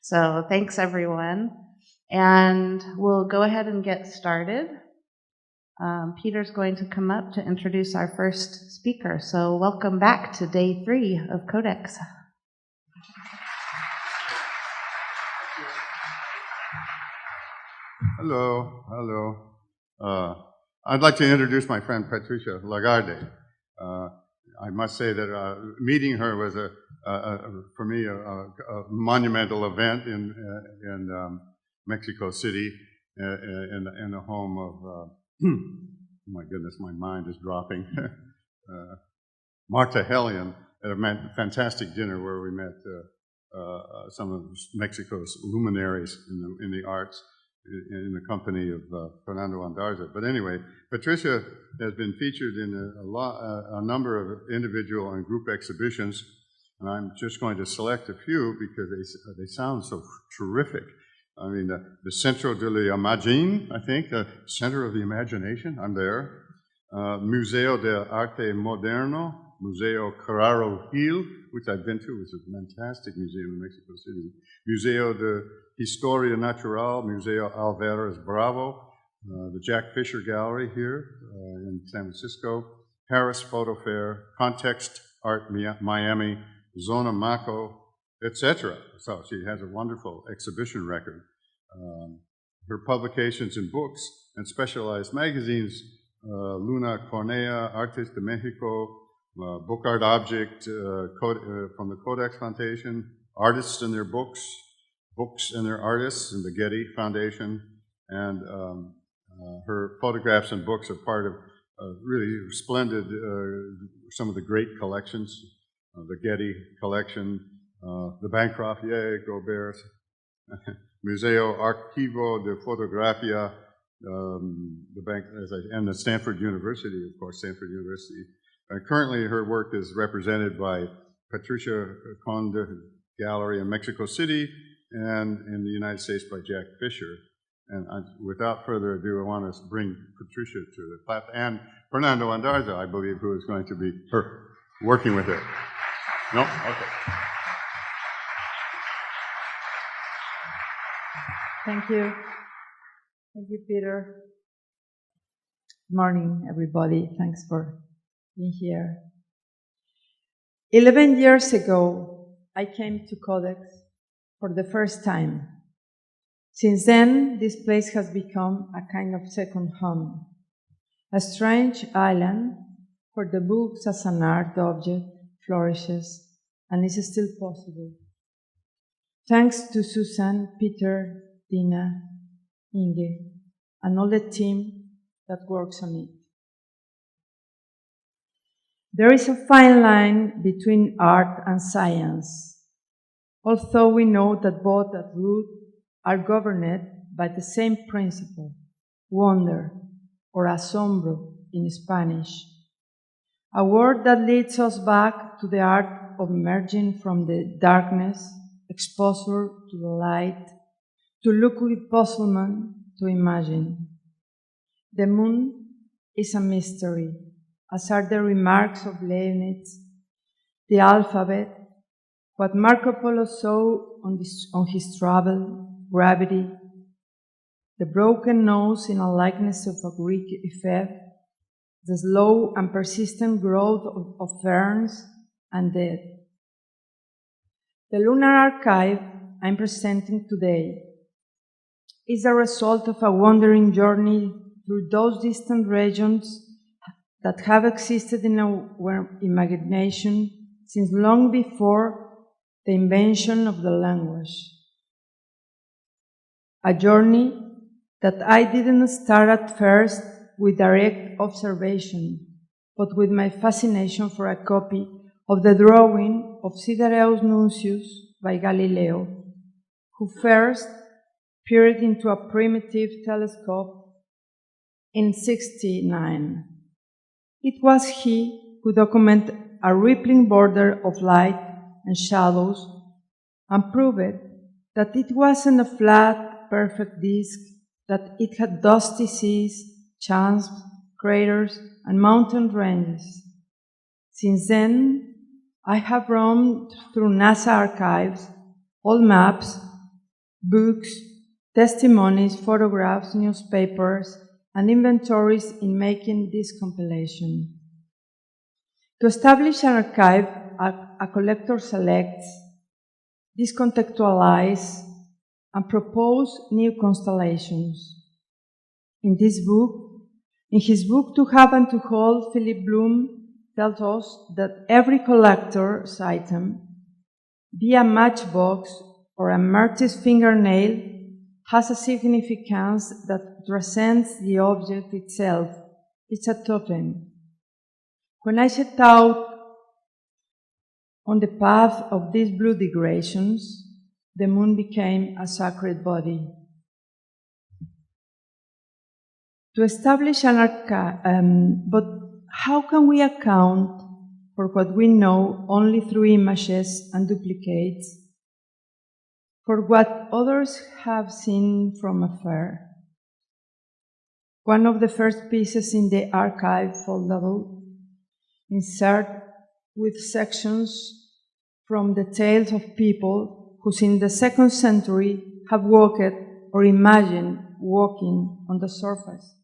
So thanks, everyone. And we'll go ahead and get started. Peter's going to come up to introduce our first speaker. So welcome back to day 3 of CODEX. Hello. I'd like to introduce my friend Patricia Lagarde. I must say that meeting her was for me a monumental event in Mexico City, in the home of oh my goodness, my mind is dropping. Marta Hellion at a fantastic dinner where we met some of Mexico's luminaries in the arts, in the company of Fernando Andarza. But anyway, Patricia has been featured in a number of individual and group exhibitions, and I'm just going to select a few because they sound so terrific. I mean, the Centro de l'Imagine, I think, the Center of the Imagination, I'm there. Museo de Arte Moderno, Museo Carraro Gil, which I've been to, which is a fantastic museum in Mexico City. Museo de Historia Natural, Museo Alvarez Bravo, the Jack Fisher Gallery here in San Francisco, Paris Photo Fair, Context Art Miami, Zona Maco, etc. So she has a wonderful exhibition record. Her publications in books and specialized magazines, Luna Cornea, Artes de Mexico, Book Art Object from the CODEX Foundation, Artists and Their Books, Books and Their Artists, and the Getty Foundation, and her photographs and books are part of really splendid, some of the great collections, the Getty collection, the Bancroft, yay, go Bears, Museo Archivo de Fotografia, and the Stanford University, of course, Stanford University. Currently, her work is represented by Patricia Conde Gallery in Mexico City, and in the United States by Jack Fisher. And without further ado, I want to bring Patricia to the platform, and Fernando Andarza, I believe, who is going to be working with her. No? Okay. Thank you. Thank you, Peter. Good morning, everybody. Thanks for being here. 11 years ago, I came to CODEX for the first time. Since then, this place has become a kind of second home, a strange island where the books as an art object flourishes and is still possible. Thanks to Susan, Peter, Dina, Inge, and all the team that works on it. There is a fine line between art and science, although we know that both at root are governed by the same principle, wonder, or asombro in Spanish, a word that leads us back to the art of emerging from the darkness, exposure to the light, to look with puzzlement, to imagine. The moon is a mystery, as are the remarks of Leibniz, the alphabet, what Marco Polo saw on his travel, gravity, the broken nose in a likeness of a Greek ephebe, the slow and persistent growth of ferns and death. The lunar archive I'm presenting today is a result of a wandering journey through those distant regions that have existed in our imagination since long before the invention of the language. A journey that I didn't start at first with direct observation, but with my fascination for a copy of the drawing of Sidereus Nuncius by Galileo, who first peered into a primitive telescope in 1669. It was he who documented a rippling border of light and shadows and proved that it wasn't a flat, perfect disk, that it had dusty seas, champs, craters, and mountain ranges. Since then, I have roamed through NASA archives All maps, books, testimonies, photographs, newspapers, and inventories in making this compilation. To establish an archive, a collector selects, discontextualizes, and proposes new constellations. In his book, To Have and to Hold, Philip Bloom tells us that every collector's item, be a matchbox or a martyr's fingernail, has a significance that transcends the object itself. It's a totem. When I set out on the path of these blue digressations, the moon became a sacred body. To establish an archive, but how can we account for what we know only through images and duplicates, for what others have seen from afar? One of the first pieces in the archive foldable, insert with sections from the tales of people who in the 2nd century have walked or imagined walking on the surface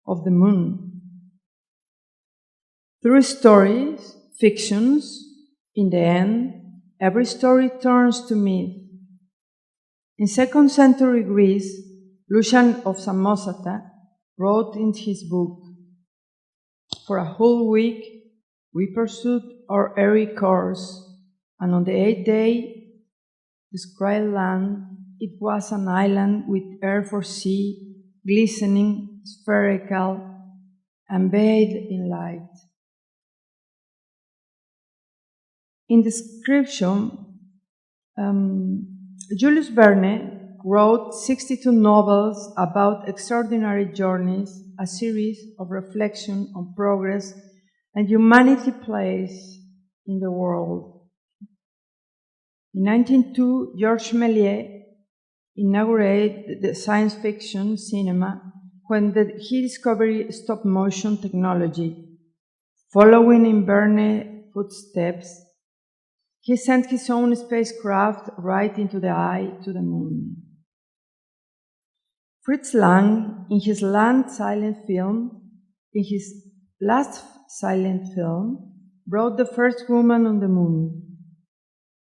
of the moon. Through stories, fictions, in the end, every story turns to myth. In 2nd century Greece, Lucian of Samosata wrote in his book, "For a whole week we pursued our airy course, and on the 8th day descried land. It was an island with air for sea, glistening, spherical, and bathed in light." In description, Julius Verne wrote 62 novels about extraordinary journeys, a series of reflection on progress and humanity's place in the world. In 1902, Georges Méliès inaugurated the science fiction cinema when he discovered stop-motion technology. Following in Verne's footsteps, he sent his own spacecraft right into the eye to the moon. Fritz Lang, in his last silent film, brought the first woman on the moon.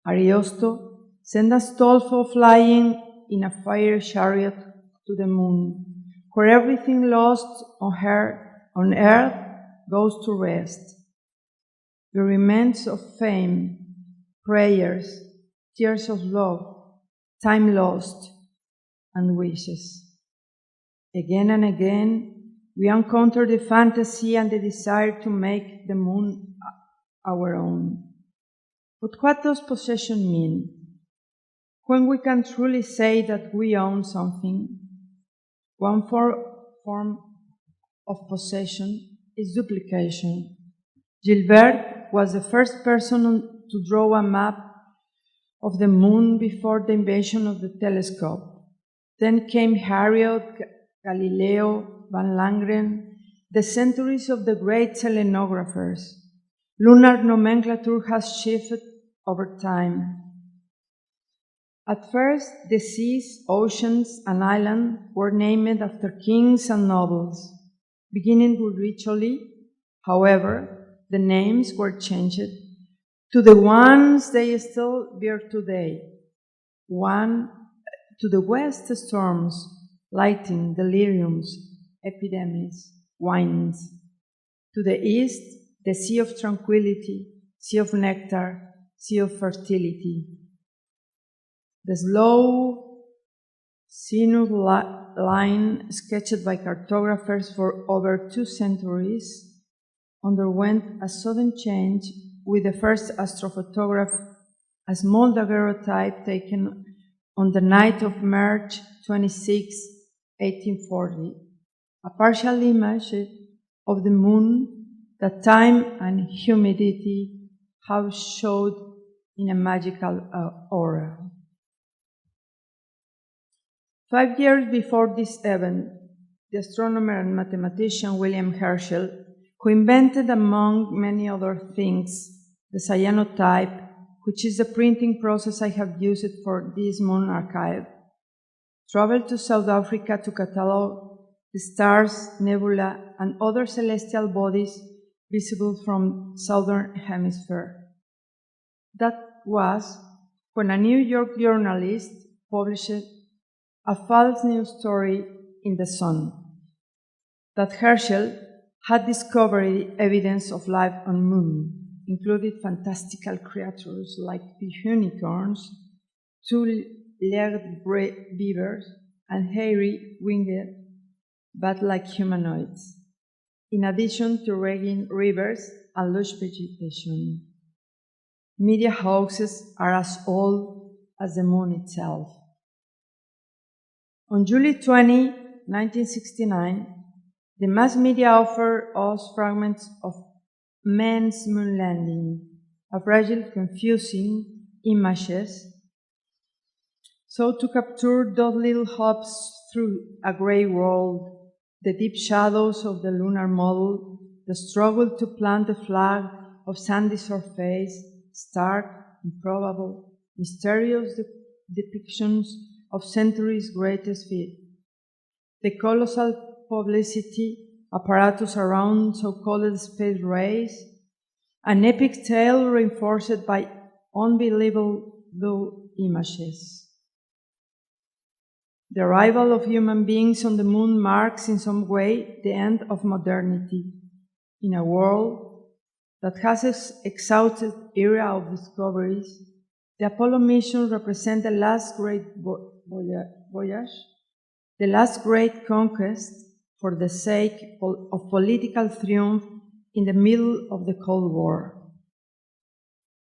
Ariosto sent Astolfo flying in a fire chariot to the moon, where everything lost on earth goes to rest. The remains of fame, prayers, tears of love, time lost, and wishes. Again and again, we encounter the fantasy and the desire to make the moon our own. But what does possession mean? When we can truly say that we own something, one form of possession is duplication. Gilbert was the first person to draw a map of the moon before the invention of the telescope. Then came Harriot, Galileo, Van Langren, the centuries of the great selenographers. Lunar nomenclature has shifted over time. At first, the seas, oceans, and islands were named after kings and nobles. Beginning with Riccioli, however, the names were changed to the ones they still bear today. One, to the west, storms, lightning, deliriums, epidemics, winds. To the east, the sea of tranquility, sea of nectar, sea of fertility. The slow, sinuous line sketched by cartographers for over 2 centuries underwent a sudden change with the first astrophotograph, a small daguerreotype taken on the night of March 26, 1840, a partial image of the moon that time and humidity have showed in a magical aura. 5 years before this event, the astronomer and mathematician William Herschel, who invented, among many other things, the cyanotype, which is the printing process I have used for this moon archive. Traveled to South Africa to catalog the stars, nebula, and other celestial bodies visible from southern hemisphere. That was when a New York journalist published a false news story in The Sun that Herschel had discovered evidence of life on Moon, including fantastical creatures like unicorns, two-legged beavers, and hairy winged bat-like humanoids, in addition to raging rivers and lush vegetation. Media hoaxes are as old as the moon itself. On July 20, 1969, the mass media offered us fragments of man's moon landing, a fragile, confusing images, so to capture those little hops through a gray world, the deep shadows of the lunar model, the struggle to plant the flag of sandy surface, stark, improbable, mysterious depictions of centuries' greatest feat, the colossal publicity apparatus around so-called space race, an epic tale reinforced by unbelievable images. The arrival of human beings on the moon marks in some way the end of modernity in a world that has an exhausted era of discoveries. The Apollo mission represents the last great voyage, the last great conquest for the sake of political triumph in the middle of the Cold War.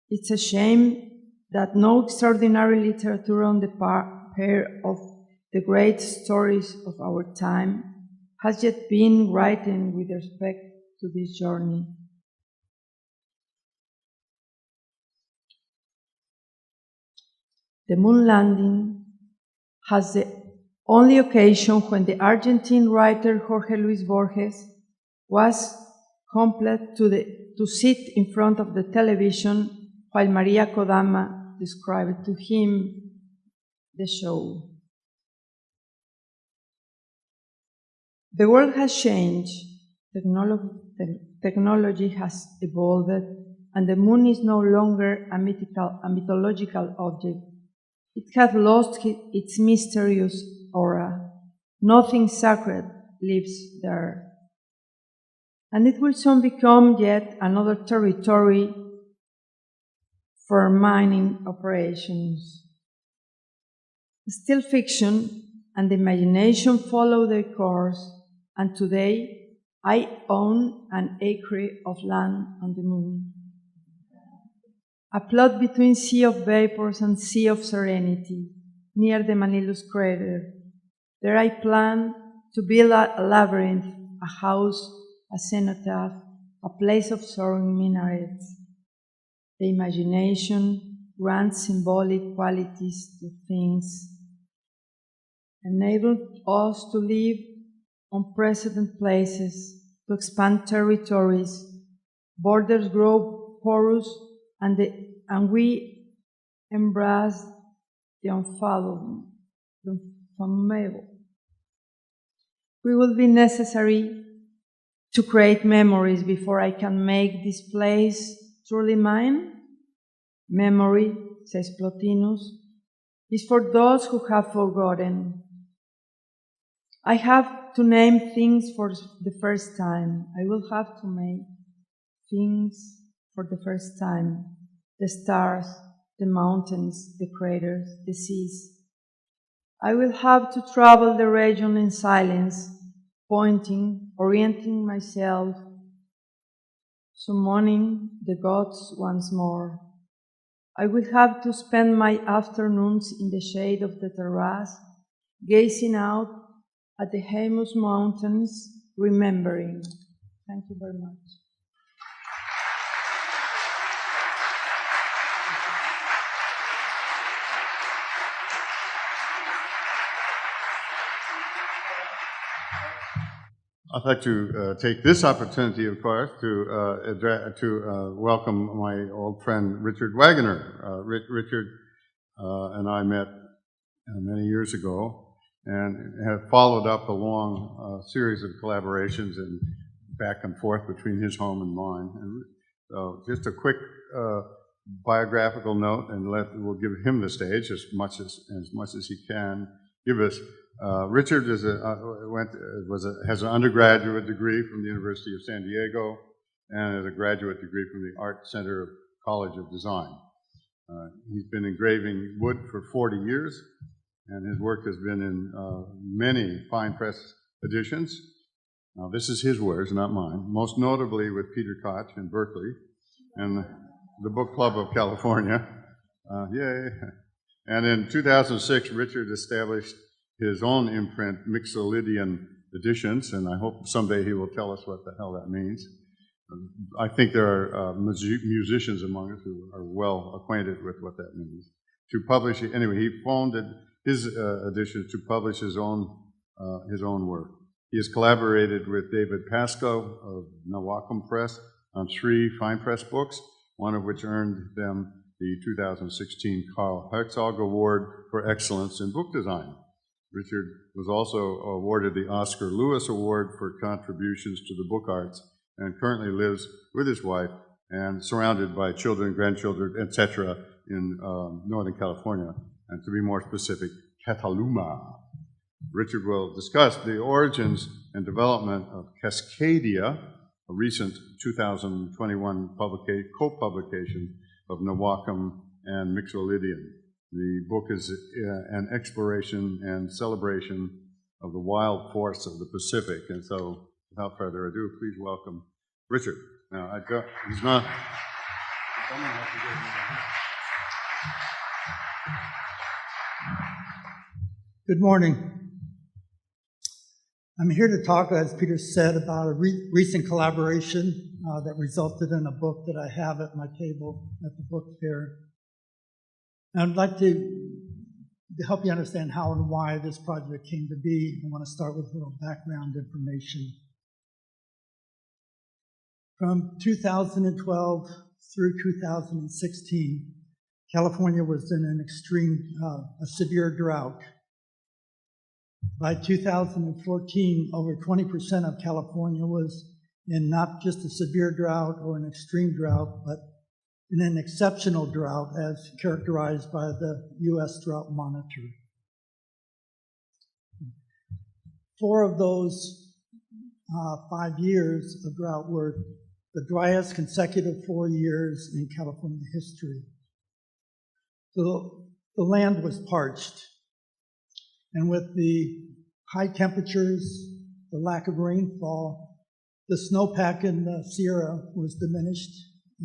It's a shame that no extraordinary literature on the pair of the great stories of our time has yet been written with respect to this journey. The moon landing has the only occasion when the Argentine writer Jorge Luis Borges was compelled to sit in front of the television while Maria Kodama described to him the show. The world has changed, technology has evolved, and the moon is no longer a mythological object. It has lost its mysterious aura. Nothing sacred lives there. And it will soon become yet another territory for mining operations. Still fiction and the imagination follow their course, and today I own an acre of land on the moon. A plot between sea of vapors and sea of serenity, near the Manilus crater. There I plan to build a labyrinth, a house, a cenotaph, a place of soaring minarets. The imagination grants symbolic qualities to things, enabled us to live unprecedented places, to expand territories, borders grow porous, and we embrace the unfathomable. We will be necessary to create memories before I can make this place truly mine. Memory, says Plotinus, is for those who have forgotten. I have to name things for the first time. I will have to make things for the first time. The stars, the mountains, the craters, the seas. I will have to travel the region in silence, pointing, orienting myself, summoning the gods once more. I will have to spend my afternoons in the shade of the terrace, gazing out at the Haemus Mountains, remembering. Thank you very much. I'd like to take this opportunity, of course, to welcome my old friend Richard Wagener. Richard and I met many years ago and have followed up a long series of collaborations and back and forth between his home and mine. And so just a quick biographical note, and we'll give him the stage as much as he can give us. Richard has an undergraduate degree from the University of San Diego and has a graduate degree from the Art Center College of Design. He's been engraving wood for 40 years, and his work has been in many fine press editions. Now, this is his words, not mine, most notably with Peter Koch in Berkeley and the Book Club of California. Yay! And in 2006, Richard established his own imprint, Mixolydian Editions, and I hope someday he will tell us what the hell that means. I think there are musicians among us who are well acquainted with what that means. To publish, anyway, he founded his editions to publish his own work. He has collaborated with David Pascoe of Nawacum Press on 3 fine press books, one of which earned them the 2016 Carl Herzog Award for Excellence in Book Design. Richard was also awarded the Oscar Lewis Award for contributions to the book arts and currently lives with his wife and surrounded by children, grandchildren, etc. in Northern California, and to be more specific, Cataluma. Richard will discuss the origins and development of Cascadia, a recent 2021 co-publication of Nawacum and Mixolydian. The book is an exploration and celebration of the wild forests of the Pacific. And so, without further ado, please welcome Richard. Now, he's not. Someone has to get him. Good morning. I'm here to talk, as Peter said, about a recent collaboration that resulted in a book that I have at my table at the book fair. And I'd like to help you understand how and why this project came to be. I want to start with a little background information. From 2012 through 2016, California was in an a severe drought. By 2014, over 20% of California was in not just a severe drought or an extreme drought, but in an exceptional drought as characterized by the U.S. Drought Monitor. 4 of those 5 years of drought were the driest consecutive 4 years in California history. So the land was parched. And with the high temperatures, the lack of rainfall, the snowpack in the Sierra was diminished,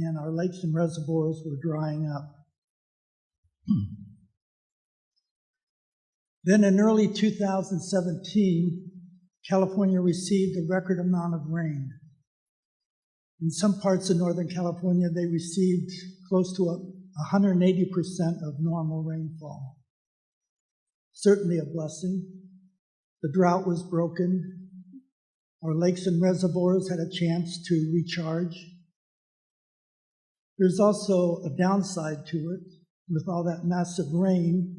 and our lakes and reservoirs were drying up. Then in early 2017, California received a record amount of rain. In some parts of Northern California, they received close to 180% of normal rainfall. Certainly a blessing. The drought was broken. Our lakes and reservoirs had a chance to recharge. There's also a downside to it. With all that massive rain,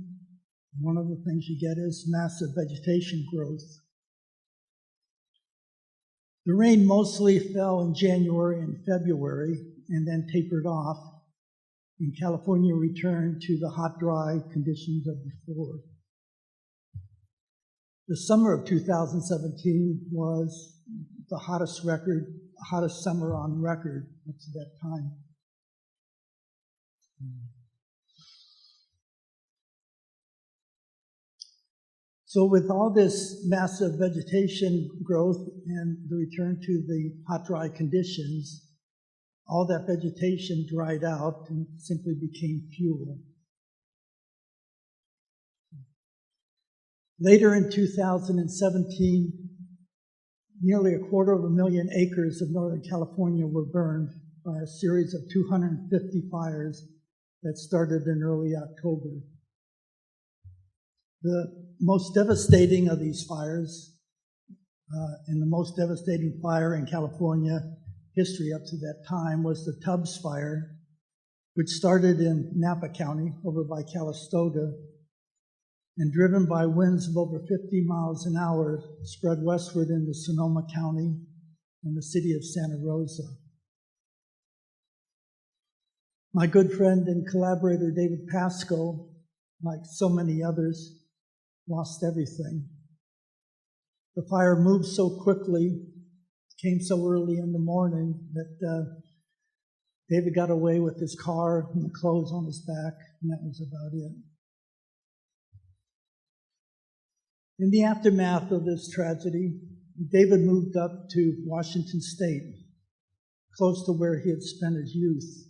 one of the things you get is massive vegetation growth. The rain mostly fell in January and February and then tapered off, and California returned to the hot, dry conditions of before. The summer of 2017 was the hottest summer on record up to that time. So with all this massive vegetation growth and the return to the hot, dry conditions, all that vegetation dried out and simply became fuel. Later in 2017, nearly 250,000 acres of Northern California were burned by a series of 250 fires that started in early October. The most devastating of these fires and the most devastating fire in California history up to that time was the Tubbs Fire, which started in Napa County over by Calistoga, and driven by winds of over 50 miles an hour, spread westward into Sonoma County and the city of Santa Rosa. My good friend and collaborator David Pasco, like so many others, lost everything. The fire moved so quickly, came so early in the morning that David got away with his car and the clothes on his back, and that was about it. In the aftermath of this tragedy, David moved up to Washington State, close to where he had spent his youth.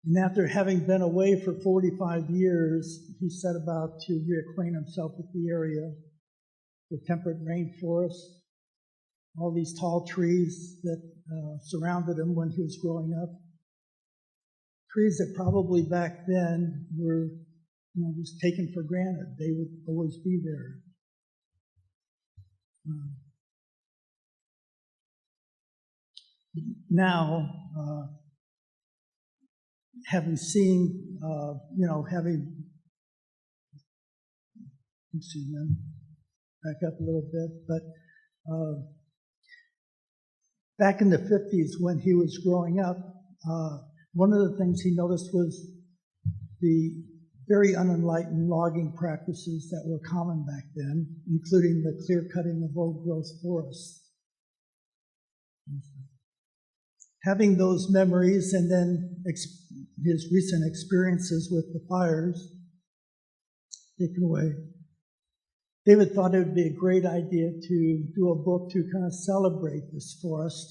And after having been away for 45 years, he set about to reacquaint himself with the area, the temperate rainforest, all these tall trees that surrounded him when he was growing up. Trees that probably back then were just taken for granted. They would always be there. Now, having seen, excuse me, back up a little bit, but back in the 50s when he was growing up, one of the things he noticed was the very unenlightened logging practices that were common back then, including the clear-cutting of old-growth forests. Having those memories and then his recent experiences with the fires taken away, David thought it would be a great idea to do a book to kind of celebrate this forest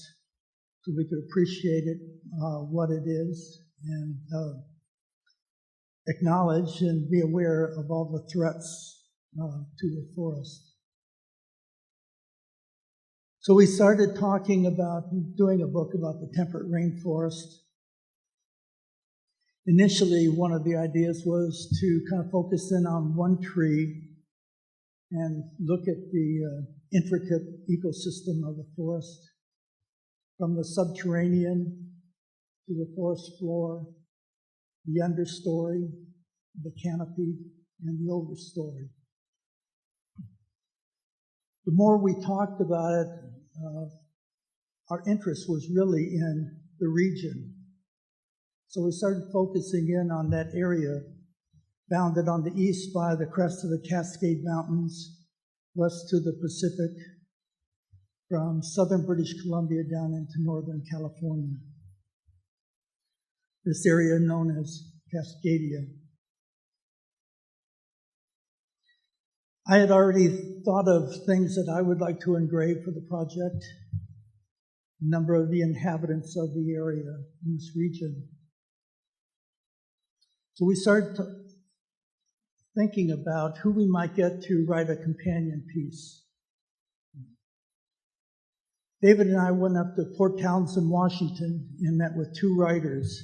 so we could appreciate it, what it is, and acknowledge and be aware of all the threats to the forest. So we started talking about doing a book about the temperate rainforest. Initially, one of the ideas was to kind of focus in on one tree and look at the intricate ecosystem of the forest, from the subterranean to the forest floor, the understory, the canopy, and the overstory. The more we talked about it, our interest was really in the region. So we started focusing in on that area, bounded on the east by the crest of the Cascade Mountains, west to the Pacific, from southern British Columbia down into northern California. This area known as Cascadia. I had already thought of things that I would like to engrave for the project, a number of the inhabitants of the area in this region. So we started thinking about who we might get to write a companion piece. David and I went up to Port Townsend, Washington, and met with two writers,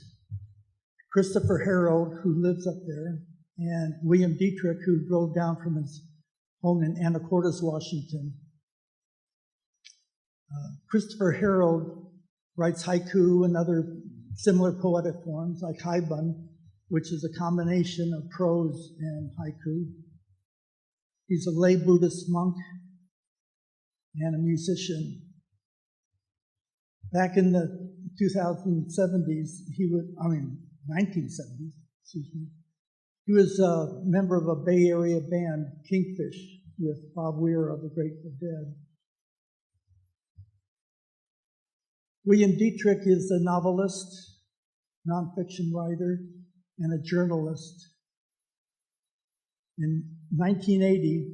Christopher Harold, who lives up there, and William Dietrich, who drove down from his home in Anacortes, Washington. Christopher Harold writes haiku and other similar poetic forms, like haibun, which is a combination of prose and haiku. He's a lay Buddhist monk and a musician. Back in the 1970s, he was a member of a Bay Area band, Kingfish, with Bob Weir of the Grateful Dead. William Dietrich is a novelist, nonfiction writer, and a journalist. In 1980,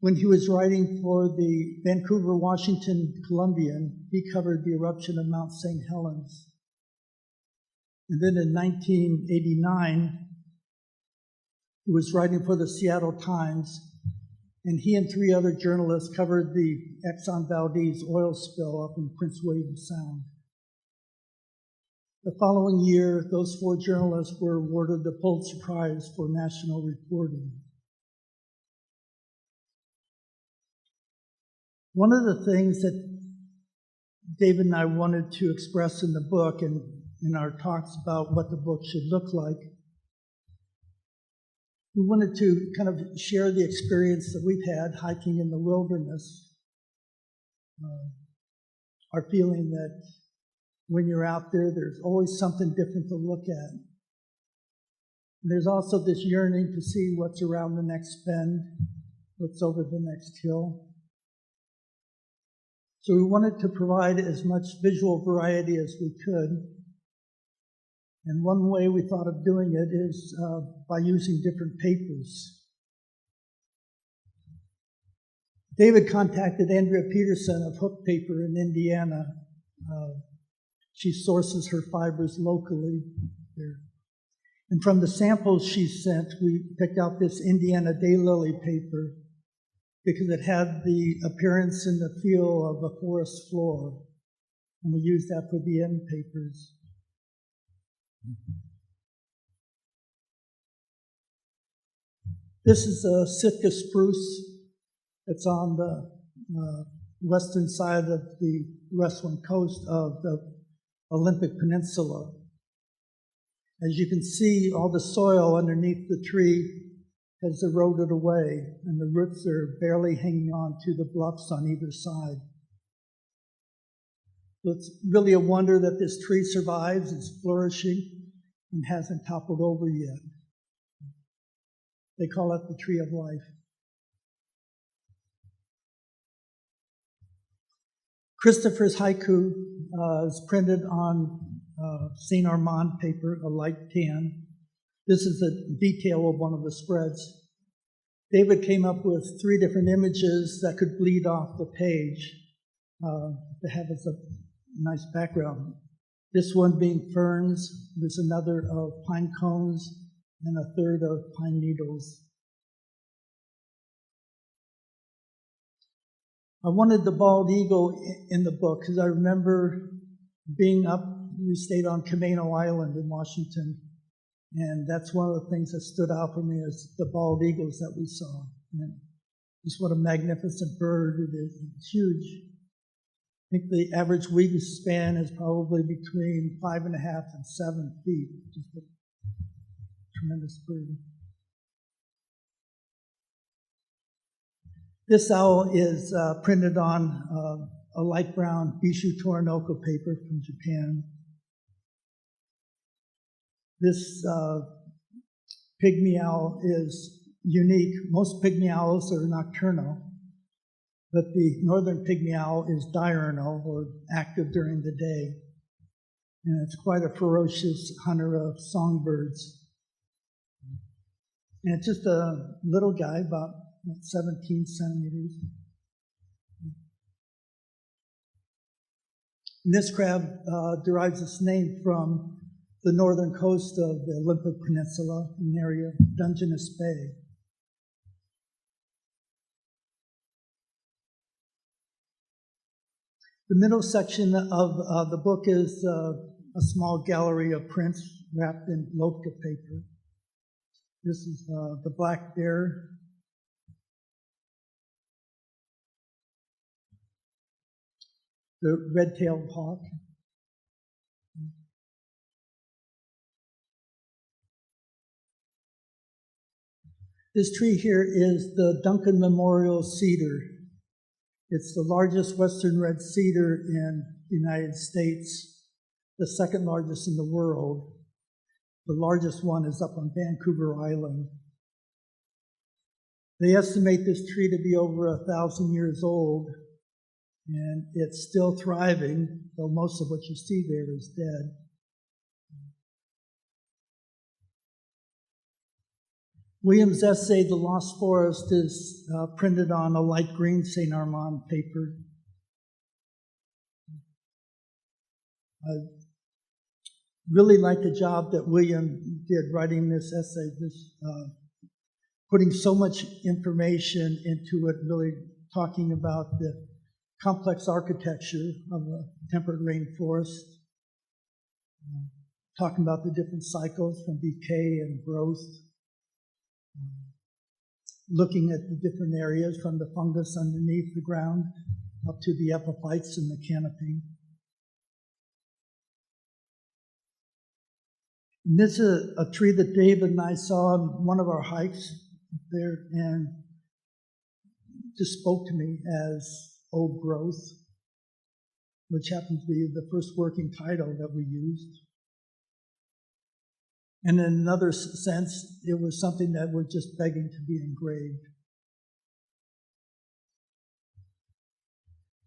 when he was writing for the Vancouver, Washington Columbian, he covered the eruption of Mount St. Helens. And then in 1989, he was writing for the Seattle Times, and he and three other journalists covered the Exxon Valdez oil spill up in Prince William Sound. The following year, those 4 journalists were awarded the Pelts Prize for national reporting. One of the things that David and I wanted to express in the book and in our talks about what the book should look like, we wanted to kind of share the experience that we've had hiking in the wilderness. Our feeling that when you're out there, there's always something different to look at. And there's also this yearning to see what's around the next bend, what's over the next hill. So we wanted to provide as much visual variety as we could. And one way we thought of doing it is by using different papers. David contacted Andrea Peterson of Hook Paper in Indiana. She sources her fibers locally there. And from the samples she sent, we picked out this Indiana Daylily paper because it had the appearance and the feel of a forest floor. And we used that for the end papers. This is a Sitka spruce. It's on the western side of the western coast of the Olympic Peninsula. As you can see, all the soil underneath the tree has eroded away, and the roots are barely hanging on to the bluffs on either side. So it's really a wonder that this tree survives, it's flourishing, and hasn't toppled over yet. They call it the tree of life. Christopher's haiku is printed on St. Armand paper, a light tan. This is a detail of one of the spreads. David came up with 3 different images that could bleed off the page to have as a nice background. This one being ferns, there's another of pine cones, and a third of pine needles. I wanted the bald eagle in the book because I remember being up, we stayed on Camano Island in Washington, and that's one of the things that stood out for me is the bald eagles that we saw. And just what a magnificent bird it is. It's huge. I think the average wingspan is probably between 5.5 and 7 feet. Just a tremendous bird. This owl is printed on a light brown Bishu Toronoko paper from Japan. This pygmy owl is unique. Most pygmy owls are nocturnal, but the northern pygmy owl is diurnal, or active during the day. And it's quite a ferocious hunter of songbirds. And it's just a little guy, about 17 centimeters. And this crab derives its name from the northern coast of the Olympic Peninsula, an area of Dungeness Bay. The middle section of the book is a small gallery of prints wrapped in Lotka paper. This is the black bear. The red-tailed hawk. This tree here is the Duncan Memorial Cedar. It's the largest western red cedar in the United States, the second largest in the world. The largest one is up on Vancouver Island. They estimate this tree to be over 1,000 years old, and it's still thriving, though most of what you see there is dead. William's essay, The Lost Forest, is printed on a light green St. Armand paper. I really like the job that William did writing this essay, putting so much information into it, really talking about the complex architecture of a temperate rainforest. talking about the different cycles from decay and growth, looking at the different areas from the fungus underneath the ground up to the epiphytes in the canopy. And this is a tree that David and I saw on one of our hikes there, and just spoke to me as Old Growth, which happened to be the first working title that we used. And in another sense, it was something that was just begging to be engraved.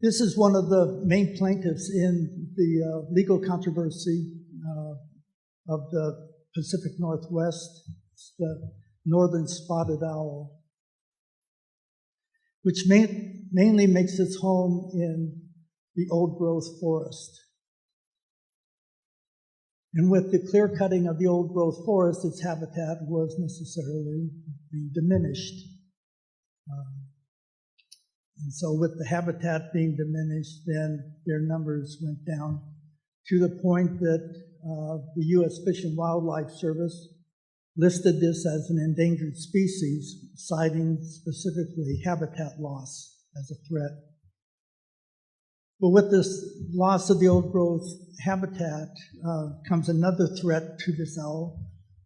This is one of the main plaintiffs in the legal controversy of the Pacific Northwest, the northern spotted owl, which mainly makes its home in the old growth forest. And with the clear cutting of the old growth forest, its habitat was necessarily being diminished. And so with the habitat being diminished, then their numbers went down to the point that the U.S. Fish and Wildlife Service listed this as an endangered species, citing specifically habitat loss as a threat. But with this loss of the old growth habitat comes another threat to this owl,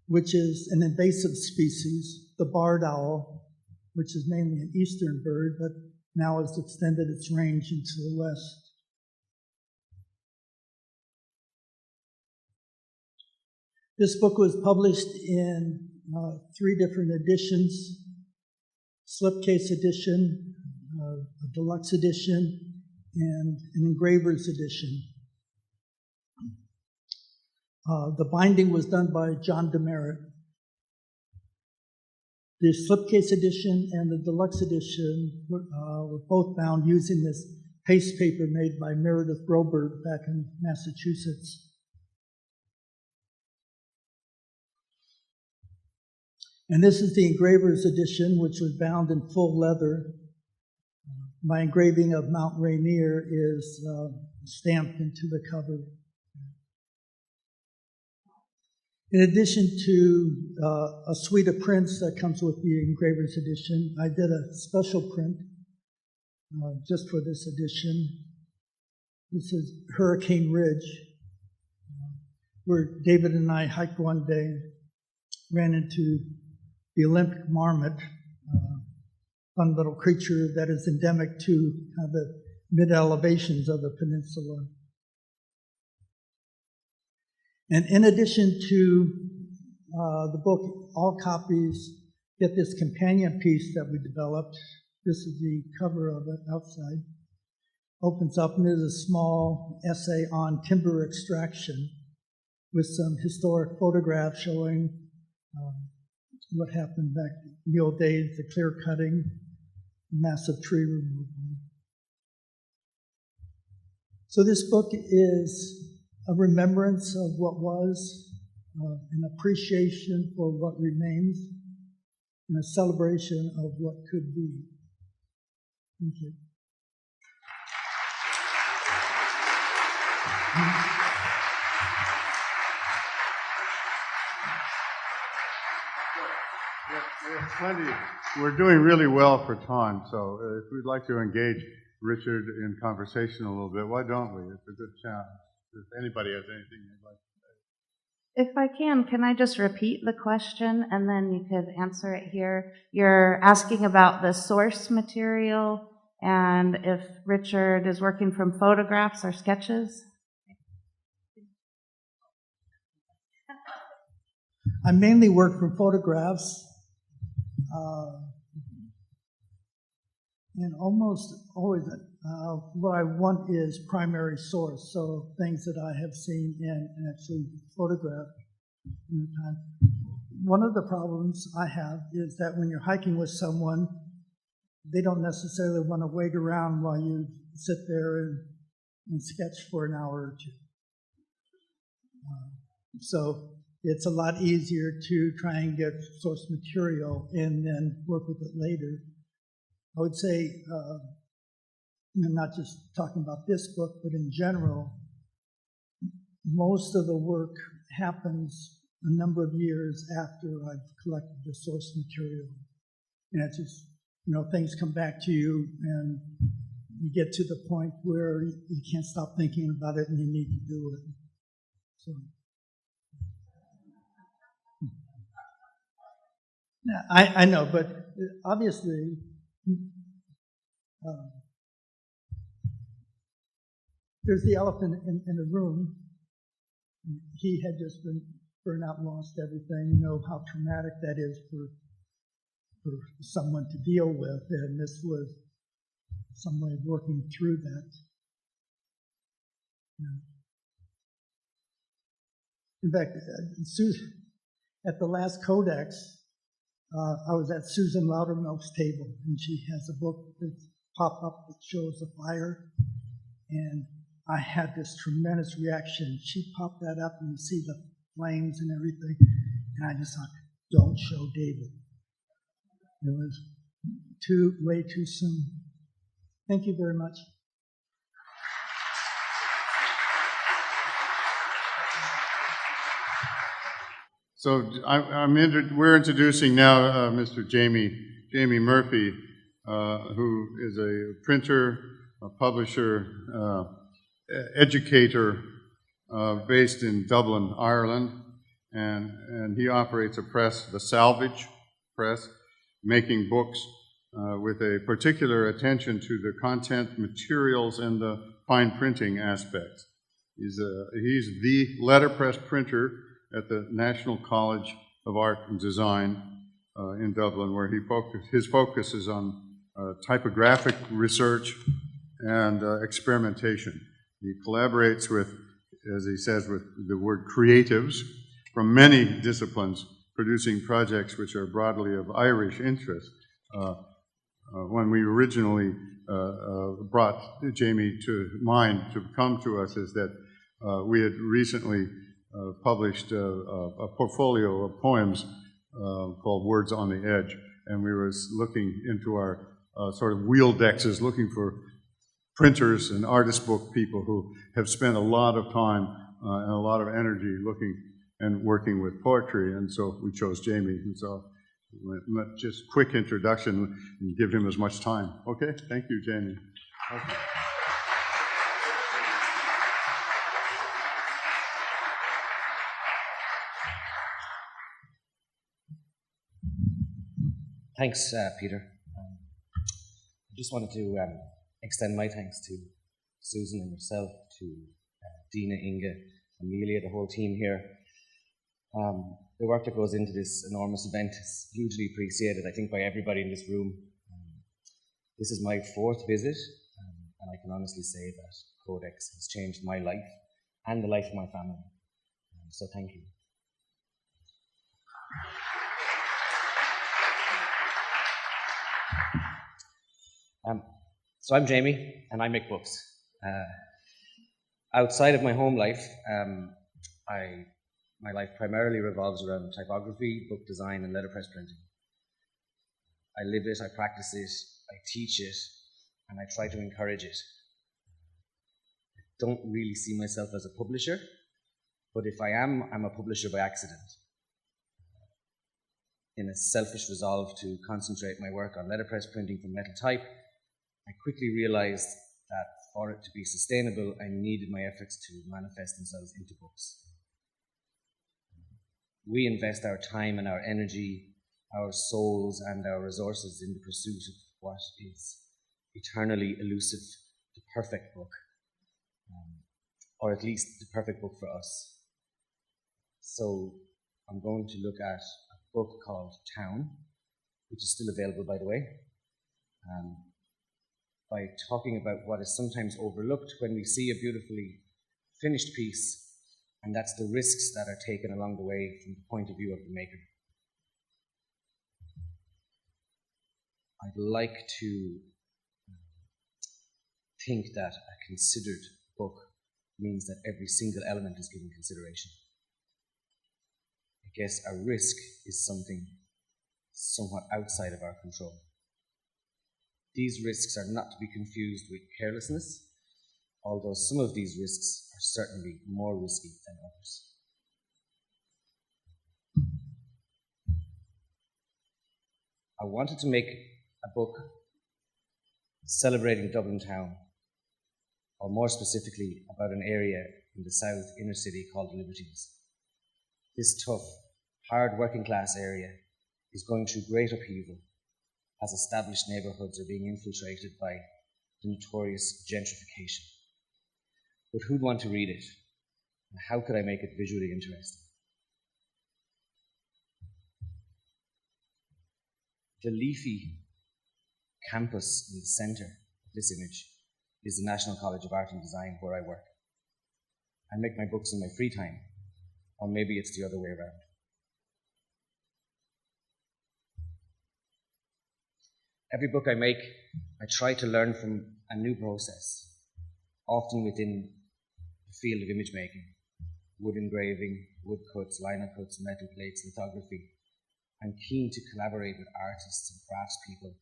which is an invasive species, the barred owl, which is mainly an eastern bird, but now has extended its range into the west. This book was published in 3 different editions: slipcase edition, a deluxe edition, and an engraver's edition. The binding was done by John Demerit. The slipcase edition and the deluxe edition were both bound using this paste paper made by Meredith Robert back in Massachusetts. And this is the engraver's edition, which was bound in full leather. My engraving of Mount Rainier is stamped into the cover. In addition to a suite of prints that comes with the engraver's edition, I did a special print just for this edition. This is Hurricane Ridge, where David and I hiked one day, ran into the Olympic marmot, fun little creature that is endemic to the mid-elevations of the peninsula. And in addition to the book, all copies get this companion piece that we developed. This is the cover of it outside. Opens up and there's a small essay on timber extraction with some historic photographs showing what happened back in the old days, the clear cutting, massive tree removal. So this book is a remembrance of what was, an appreciation for what remains, and a celebration of what could be. Thank you. Plenty. We're doing really well for time, so if we'd like to engage Richard in conversation a little bit, why don't we? It's a good challenge. If anybody has anything they'd like to say. If I can I just repeat the question and then you could answer it here? You're asking about the source material and if Richard is working from photographs or sketches? I mainly work from photographs. And almost always what I want is primary source, so things that I have seen and actually photographed in the time. One of the problems I have is that when you're hiking with someone, they don't necessarily want to wait around while you sit there and sketch for an hour or two. So it's a lot easier to try and get source material and then work with it later. I would say, not just talking about this book, but in general, most of the work happens a number of years after I've collected the source material. And it's just, things come back to you and you get to the point where you can't stop thinking about it and you need to do it. So, yeah, I know, but obviously, there's the elephant in the room. He had just been burned out and lost everything. You know how traumatic that is for someone to deal with, and this was some way of working through that. Yeah. In fact, at the last Codex, I was at Susan Loudermilk's table, and she has a book that's pop up that shows the fire, and I had this tremendous reaction. She popped that up, and you see the flames and everything, and I just thought, don't show David. It was way too soon. Thank you very much. So we're introducing now Mr. Jamie Murphy, who is a printer, a publisher, educator based in Dublin, Ireland, and he operates a press, the Salvage Press, making books with a particular attention to the content, materials, and the fine printing aspects. He's the letterpress printer at the National College of Art and Design in Dublin, where his focus is on typographic research and experimentation. He collaborates with, as he says, with the word creatives from many disciplines, producing projects which are broadly of Irish interest. When we originally brought Jamie to mind to come to us is that we had recently published a portfolio of poems called Words on the Edge, and we were looking into our sort of wheeldexes, looking for printers and artist book people who have spent a lot of time and a lot of energy looking and working with poetry, and so we chose Jamie. And so just quick introduction and give him as much time. Okay, thank you, Jamie. Okay. Thanks, Peter. I just wanted to extend my thanks to Susan and yourself, to Dina, Inga, Amelia, the whole team here. The work that goes into this enormous event is hugely appreciated, I think, by everybody in this room. This is my 4th visit, and I can honestly say that Codex has changed my life and the life of my family. So thank you. So I'm Jamie, and I make books. Outside of my home life, my life primarily revolves around typography, book design, and letterpress printing. I live it, I practice it, I teach it, and I try to encourage it. I don't really see myself as a publisher, but if I am, I'm a publisher by accident. In a selfish resolve to concentrate my work on letterpress printing from metal type, I quickly realized that for it to be sustainable, I needed my efforts to manifest themselves into books. We invest our time and our energy, our souls and our resources in the pursuit of what is eternally elusive, the perfect book, or at least the perfect book for us. So I'm going to look at a book called Town, which is still available, by the way, by talking about what is sometimes overlooked when we see a beautifully finished piece, and that's the risks that are taken along the way from the point of view of the maker. I'd like to think that a considered book means that every single element is given consideration. I guess a risk is something somewhat outside of our control. These risks are not to be confused with carelessness although some of these risks are certainly more risky than others. I wanted to make a book celebrating Dublin town, or more specifically about an area in the south inner city called the Liberties. This tough, hard working class area is going through great upheaval as established neighbourhoods are being infiltrated by the notorious gentrification. But who'd want to read it? And how could I make it visually interesting? The leafy campus in the centre of this image is the National College of Art and Design, where I work. I make my books in my free time, or maybe it's the other way around. Every book I make, I try to learn from a new process, often within the field of image making: wood engraving, wood cuts, lino cuts, metal plates, lithography. I'm keen to collaborate with artists and craftspeople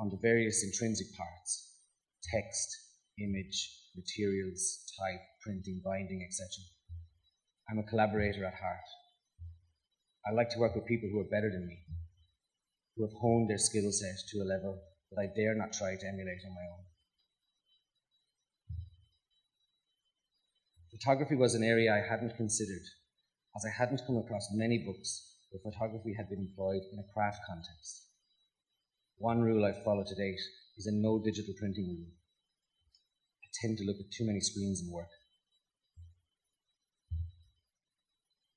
on the various intrinsic parts: text, image, materials, type, printing, binding, etc. I'm a collaborator at heart. I like to work with people who are better than me, who have honed their skill set to a level that I dare not try to emulate on my own. Photography was an area I hadn't considered, as I hadn't come across many books where photography had been employed in a craft context. One rule I've followed to date is a no digital printing rule. I tend to look at too many screens and work.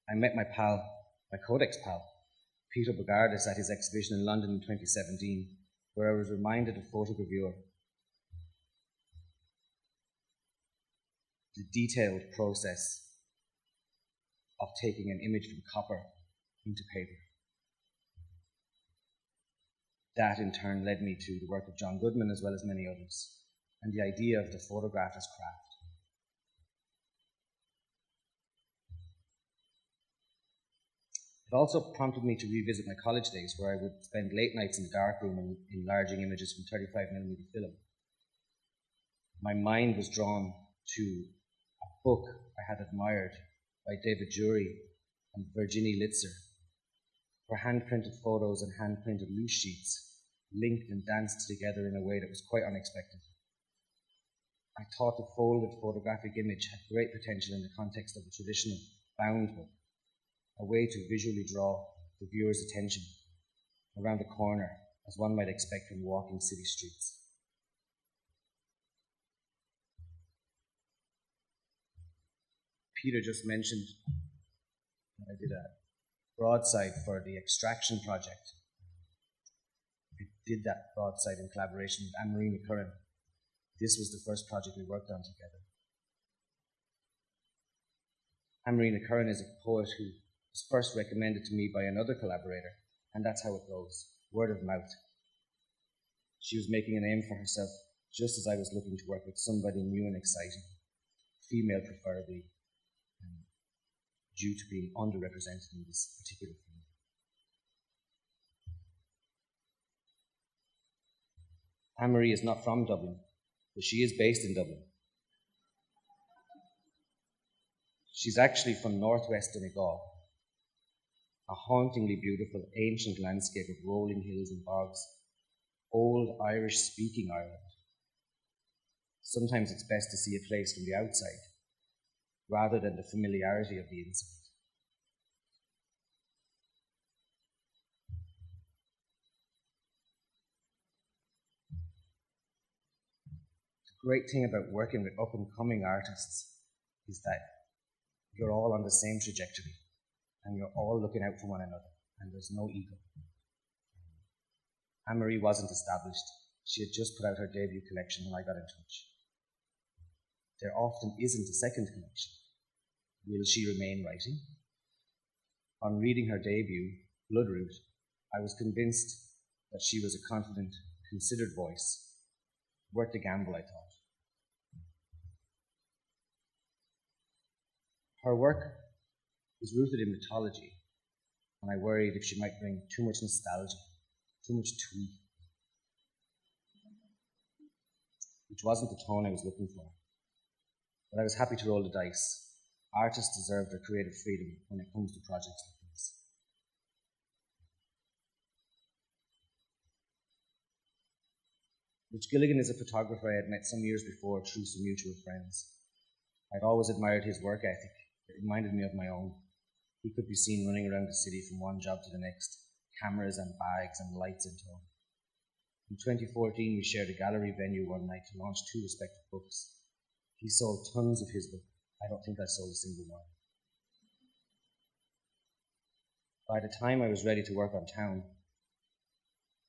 I met my CODEX pal, Peter Lagarde, at his exhibition in London in 2017, where I was reminded of photogravure, the detailed process of taking an image from copper into paper. That in turn led me to the work of John Goodman, as well as many others, and the idea of the photograph as craft. It also prompted me to revisit my college days, where I would spend late nights in the darkroom and enlarging images from 35mm film. My mind was drawn to a book I had admired by David Jury and Virginie Litzer, where hand-printed photos and hand-printed loose sheets linked and danced together in a way that was quite unexpected. I thought the folded photographic image had great potential in the context of a traditional bound book, a way to visually draw the viewer's attention around the corner, as one might expect from walking city streets. Peter just mentioned that I did a broadside for the Extraction project. I did that broadside in collaboration with Anne-Marie McCurran. This was the first project we worked on together. Anne-Marie McCurran is a poet who was first recommended to me by another collaborator, and that's how it goes, word of mouth. She was making a name for herself just as I was looking to work with somebody new and exciting, female preferably, due to being underrepresented in this particular field. Anne-Marie is not from Dublin, but she is based in Dublin. She's actually from northwest Donegal, a hauntingly beautiful ancient landscape of rolling hills and bogs, old Irish-speaking Ireland. Sometimes it's best to see a place from the outside, rather than the familiarity of the inside. The great thing about working with up-and-coming artists is that you're all on the same trajectory, and you're all looking out for one another, and there's no ego. Anne-Marie wasn't established. She had just put out her debut collection when I got in touch. There often isn't a second collection. Will she remain writing? On reading her debut, Bloodroot, I was convinced that she was a confident, considered voice. Worth the gamble, I thought. Her work is rooted in mythology, and I worried if she might bring too much nostalgia, too much twee, which wasn't the tone I was looking for. but I was happy to roll the dice. Artists deserve their creative freedom when it comes to projects like this. Rich Gilligan is a photographer I had met some years before through some mutual friends. I'd always admired his work ethic. It reminded me of my own. He could be seen running around the city from one job to the next, cameras and bags and lights in tow. In 2014, we shared a gallery venue one night to launch 2 respective books. He sold tons of his book. I don't think I sold a single one. By the time I was ready to work on town,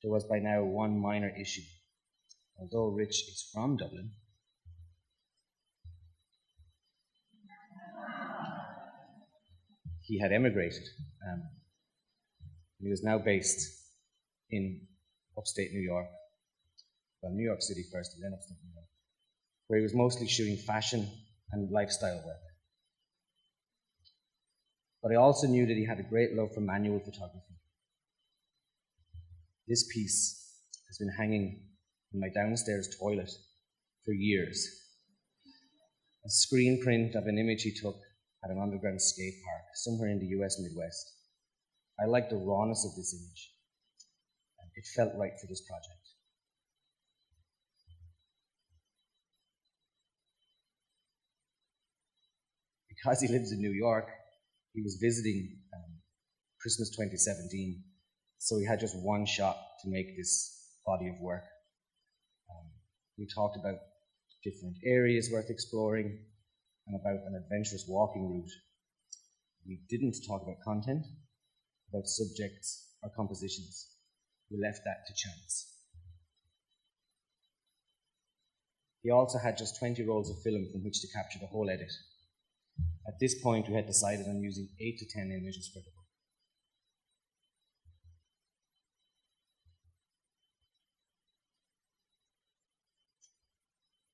there was by now one minor issue. Although Rich is from Dublin, he had emigrated. He was now based in upstate New York, well, New York City first and then upstate New York, where he was mostly shooting fashion and lifestyle work. But I also knew that he had a great love for manual photography. This piece has been hanging in my downstairs toilet for years. A screen print of an image he took at an underground skate park somewhere in the US Midwest. I liked the rawness of this image. It felt right for this project. Because he lives in New York, he was visiting Christmas 2017, so he had just one shot to make this body of work. We talked about different areas worth exploring and about an adventurous walking route. We didn't talk about content, about subjects or compositions. We left that to chance. He also had just 20 rolls of film from which to capture the whole edit. At this point, we had decided on using 8 to 10 images for the book.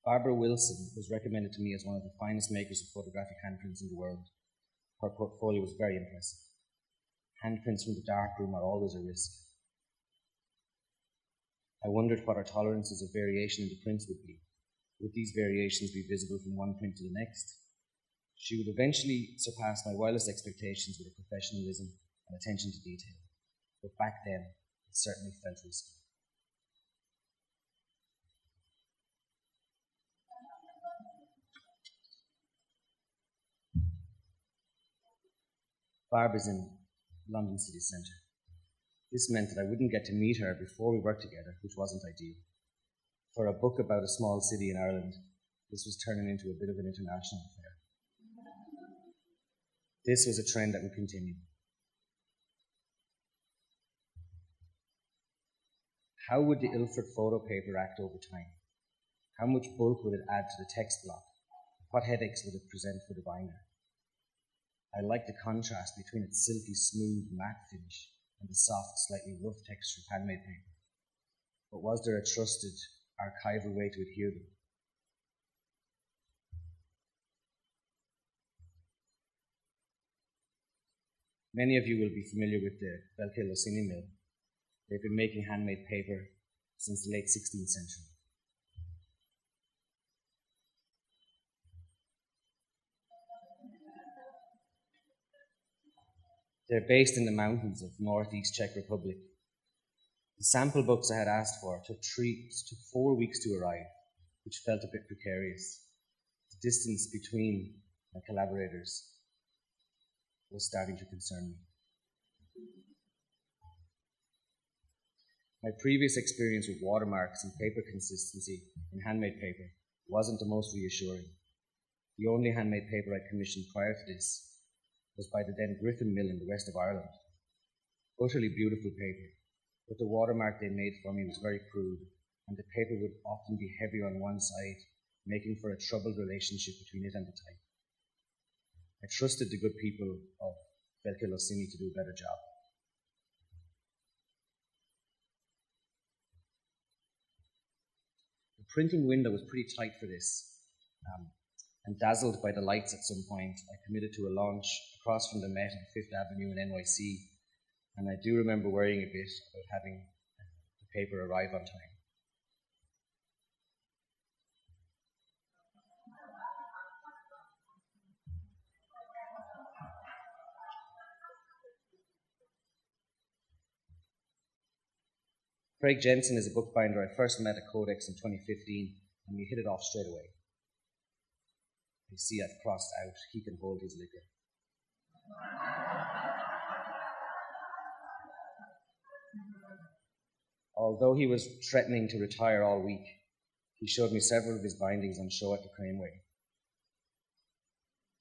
Barbara Wilson was recommended to me as one of the finest makers of photographic handprints in the world. Her portfolio was very impressive. Handprints from the darkroom are always a risk. I wondered what our tolerances of variation in the prints would be. Would these variations be visible from one print to the next? She would eventually surpass my wildest expectations with her professionalism and attention to detail. But back then, it certainly felt risky. Barb is in London city centre. This meant that I wouldn't get to meet her before we worked together, which wasn't ideal. For a book about a small city in Ireland, this was turning into a bit of an international affair. This was a trend that would continue. How would the Ilford photo paper act over time? How much bulk would it add to the text block? What headaches would it present for the binder? I liked the contrast between its silky smooth matte finish and the soft, slightly rough texture of handmade paper. But was there a trusted, archival way to adhere them? Many of you will be familiar with the Belke-Losini mill. They've been making handmade paper since the late 16th century. They're based in the mountains of northeast Czech Republic. The sample books I had asked for took 4 weeks to arrive, which felt a bit precarious. The distance between my collaborators was starting to concern me. My previous experience with watermarks and paper consistency in handmade paper wasn't the most reassuring. The only handmade paper I commissioned prior to this was by the then Griffin Mill in the west of Ireland. Utterly beautiful paper, but the watermark they made for me was very crude, and the paper would often be heavier on one side, making for a troubled relationship between it and the type. I trusted the good people of Belke-Losini to do a better job. The printing window was pretty tight for this, and dazzled by the lights at some point, I committed to a launch across from the Met on 5th Avenue in NYC, and I do remember worrying a bit about having the paper arrive on time. Craig Jensen is a bookbinder I first met at Codex in 2015, and we hit it off straight away. You see I've crossed out, he can hold his liquor. Although he was threatening to retire all week, he showed me several of his bindings on show at the Craneway.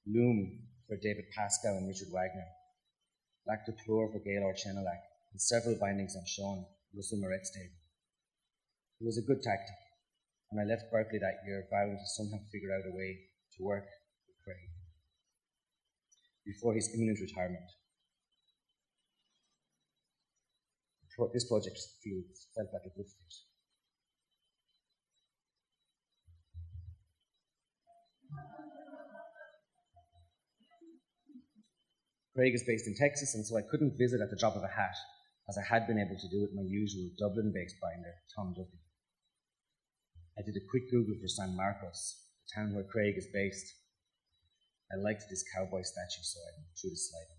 Loom for David Pascoe and Richard Wagener, Lac de Pleur for Gaylord Chenelac, and several bindings on show on Russell Moret's table. It was a good tactic, and I left Berkeley that year vowing to somehow figure out a way to work with Craig before his imminent retirement. This project felt like a good fit. Craig is based in Texas, and so I couldn't visit at the drop of a hat, as I had been able to do with my usual Dublin-based binder, Tom Duffy. I did a quick Google for San Marcos, the town where Craig is based. I liked this cowboy statue, so I threw the slide in.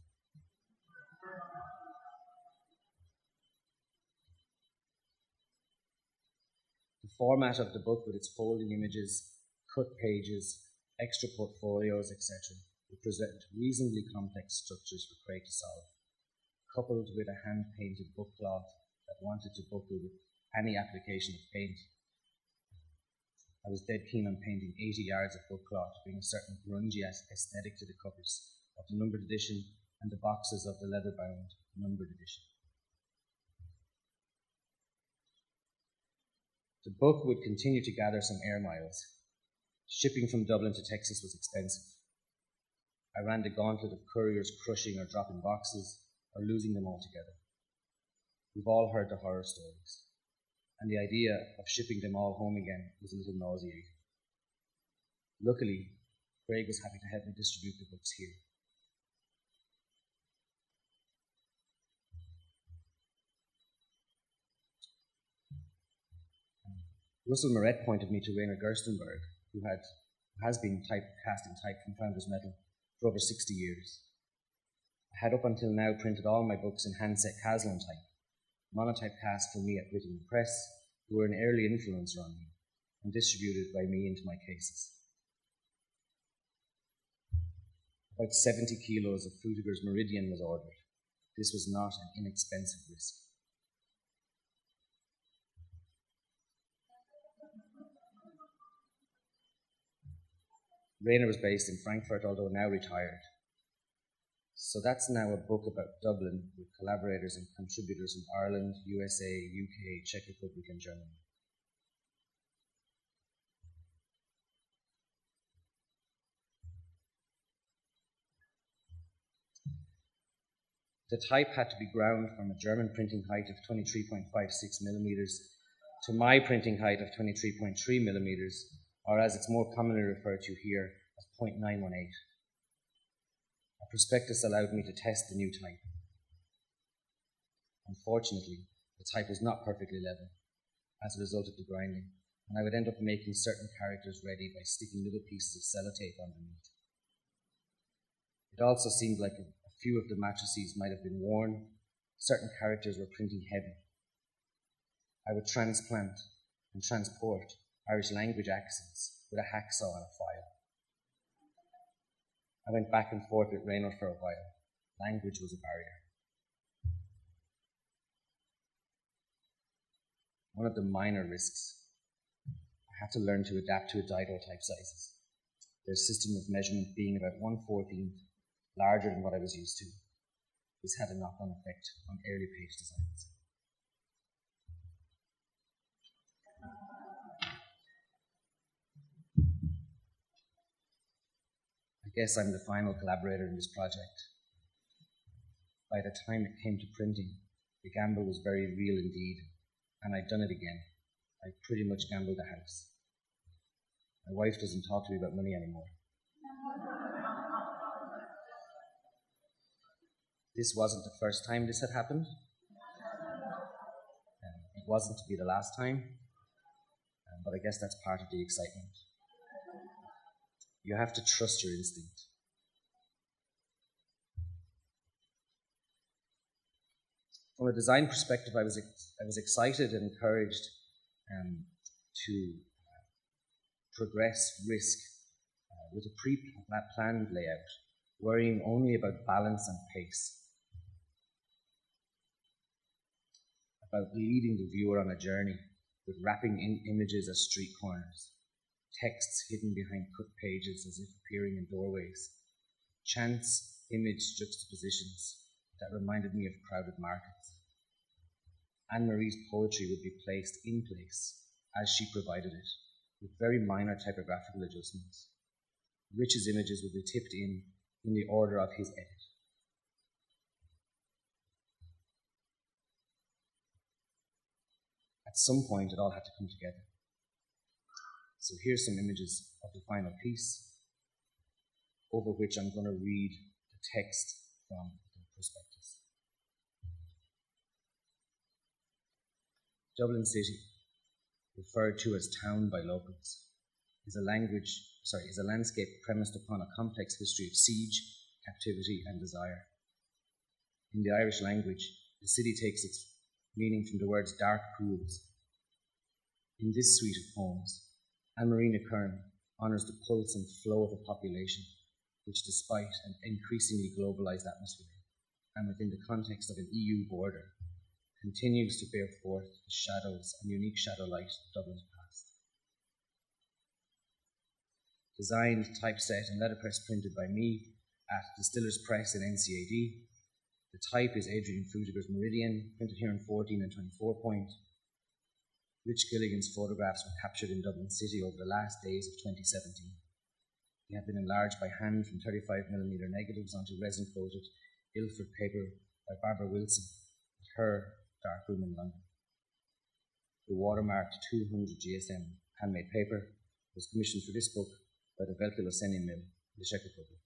The format of the book, with its folding images, cut pages, extra portfolios, etc., would present reasonably complex structures for Craig to solve, coupled with a hand-painted book cloth that wanted to buckle with any application of paint. I was dead keen on painting 80 yards of book cloth to bring a certain grungy aesthetic to the covers of the numbered edition and the boxes of the leather-bound numbered edition. The book would continue to gather some air miles. Shipping from Dublin to Texas was expensive. I ran the gauntlet of couriers crushing or dropping boxes or losing them altogether. We've all heard the horror stories, and the idea of shipping them all home again was a little nauseating. Luckily, Craig was happy to help me distribute the books here. Russell Moret pointed me to Rainer Gerstenberg, who has been casting type from Founders Metal for over 60 years. I had up until now printed all my books in handset Caslon type, monotype cast for me at Whitman Press, who were an early influencer on me, and distributed by me into my cases. About 70 kilos of Frutiger's Meridian was ordered. This was not an inexpensive risk. Rainer was based in Frankfurt, although now retired. So that's now a book about Dublin with collaborators and contributors from Ireland, USA, UK, Czech Republic, and Germany. The type had to be ground from a German printing height of 23.56 millimeters to my printing height of 23.3 millimeters, or as it's more commonly referred to here, as 0.918. A prospectus allowed me to test the new type. Unfortunately, the type was not perfectly level as a result of the grinding, and I would end up making certain characters ready by sticking little pieces of sellotape underneath. It also seemed like a few of the matrices might have been worn. Certain characters were printing heavy. I would transplant and transport Irish language accents with a hacksaw and a file. I went back and forth with Rainer for a while. Language was a barrier. One of the minor risks, I had to learn to adapt to Dido type sizes, their system of measurement being about 1/14 larger than what I was used to. This had a knock-on effect on early page designs. I guess I'm the final collaborator in this project. By the time it came to printing, the gamble was very real indeed, and I'd done it again. I pretty much gambled the house. My wife doesn't talk to me about money anymore. This wasn't the first time this had happened. It wasn't to be the last time, but I guess that's part of the excitement. You have to trust your instinct. From a design perspective, I was excited and encouraged to progress risk with a pre-planned layout, worrying only about balance and pace, about leading the viewer on a journey with wrapping in images as street corners, texts hidden behind cut pages as if appearing in doorways, chance image juxtapositions that reminded me of crowded markets. Anne-Marie's poetry would be placed in place as she provided it, with very minor typographical adjustments. Rich's images would be tipped in the order of his edit. At some point, it all had to come together. So here's some images of the final piece, over which I'm going to read the text from the prospectus. Dublin City, referred to as town by locals, is a landscape premised upon a complex history of siege, captivity, and desire. In the Irish language, the city takes its meaning from the words dark pools. In this suite of poems, Anne-Marie Kern honours the pulse and flow of a population which, despite an increasingly globalised atmosphere, and within the context of an EU border, continues to bear forth the shadows and unique shadow light of Dublin's past. Designed, typeset, and letterpress printed by me at Distillers Press in NCAD. The type is Adrian Frutiger's Meridian, printed here in 14 and 24 point. Rich Gilligan's photographs were captured in Dublin City over the last days of 2017. They have been enlarged by hand from 35mm negatives onto resin-coated Ilford paper by Barbara Wilson at her darkroom in London. The watermarked 200 GSM handmade paper was commissioned for this book by the Velke-Loseni Mill in the Czech Republic.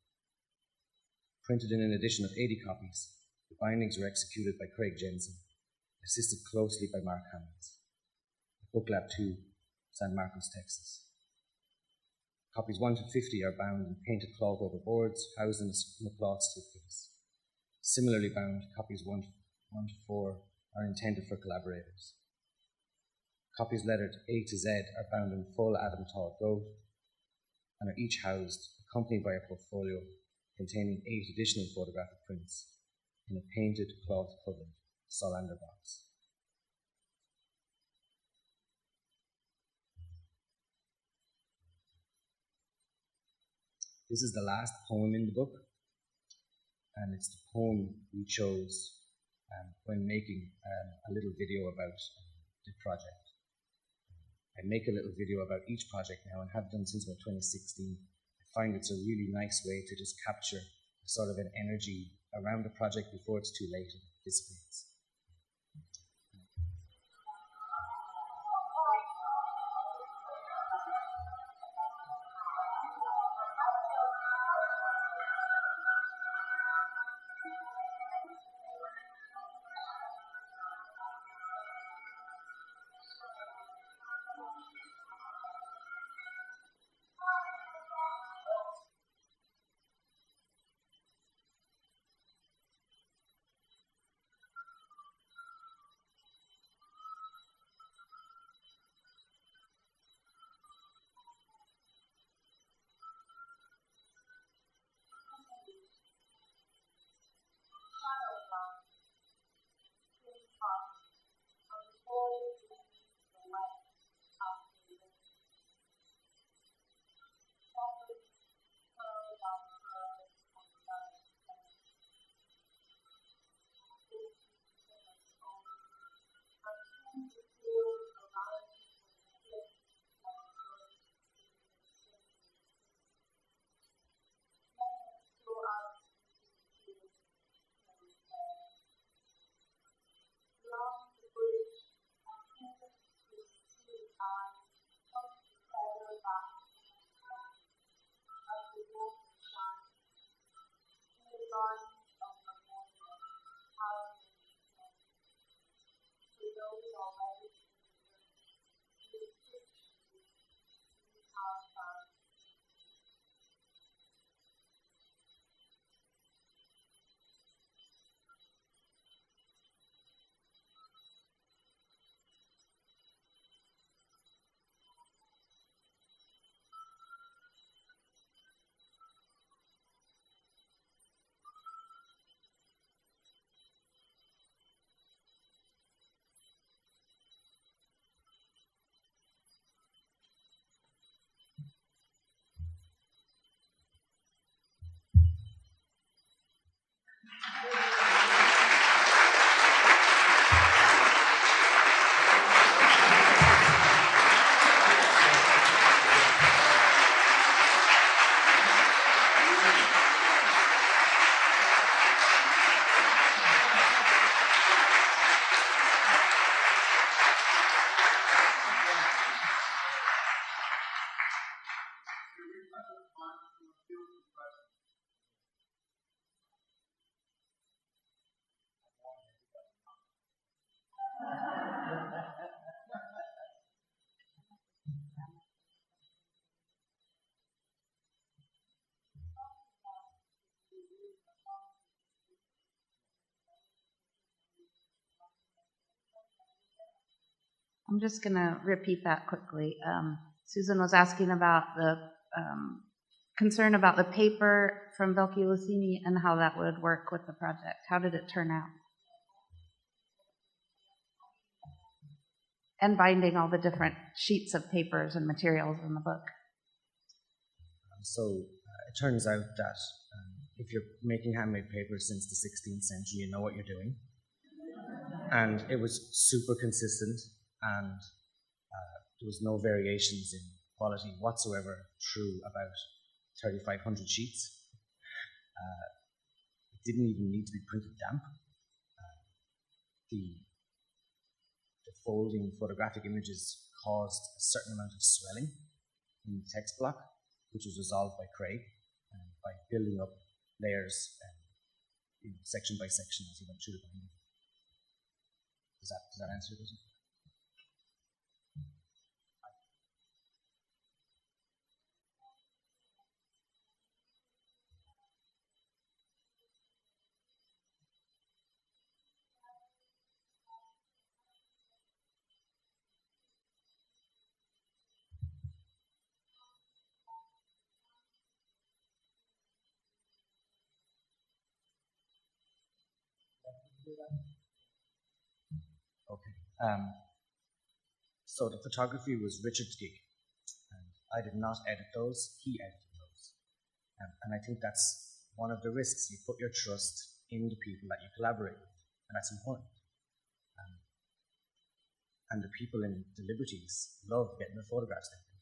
Printed in an edition of 80 copies, the bindings were executed by Craig Jensen, assisted closely by Mark Hammonds. Book Lab 2, San Marcos, Texas. Copies 1 to 50 are bound in painted cloth over boards, housed in a cloth slipcase. Similarly bound, copies 1 to 4 are intended for collaborators. Copies lettered A to Z are bound in full Adam Todd gold and are each housed, accompanied by a portfolio containing 8 additional photographic prints in a painted cloth-covered Solander box. This is the last poem in the book, and it's the poem we chose when making a little video about the project. I make a little video about each project now and have done since about 2016. I find it's a really nice way to just capture a sort of an energy around the project before it's too late and it dissipates. I'm just going to repeat that quickly. Susan was asking about the concern about the paper from Velki Lucini and how that would work with the project. How did it turn out? And binding all the different sheets of papers and materials in the book. So it turns out that if you're making handmade paper since the 16th century, you know what you're doing. And it was super consistent, and there was no variations in quality whatsoever through about 3,500 sheets. It didn't even need to be printed damp. The folding photographic images caused a certain amount of swelling in the text block, which was resolved by Craig by building up layers section by section as he went through the binding. Does that answer your question? Okay. So the photography was Richard's gig. I did not edit those, he edited those. And I think that's one of the risks. You put your trust in the people that you collaborate with, and that's important. And the people in the Liberties love getting their photographs taken.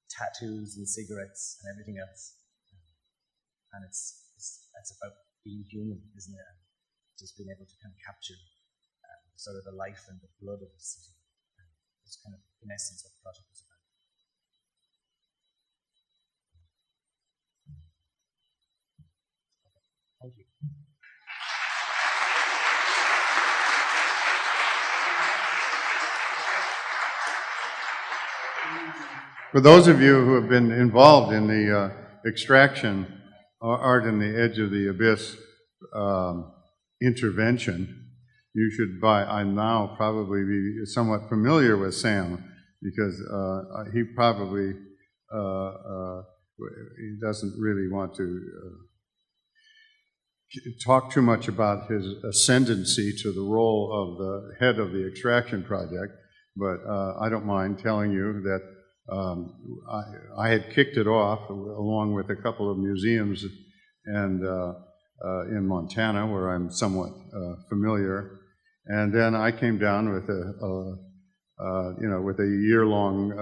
Tattoos and cigarettes and everything else. And it's about being human, isn't it? And just being able to kind of capture sort of the life and the blood of the city. It's kind of, in essence, what the project is about. Okay. Thank you. For those of you who have been involved in the extraction Art in the Edge of the Abyss intervention, you should now probably be somewhat familiar with Sam, because he probably he doesn't really want to talk too much about his ascendancy to the role of the head of the extraction project, but I don't mind telling you that I had kicked it off along with a couple of museums and in Montana, where I'm somewhat familiar. And then I came down with with a year-long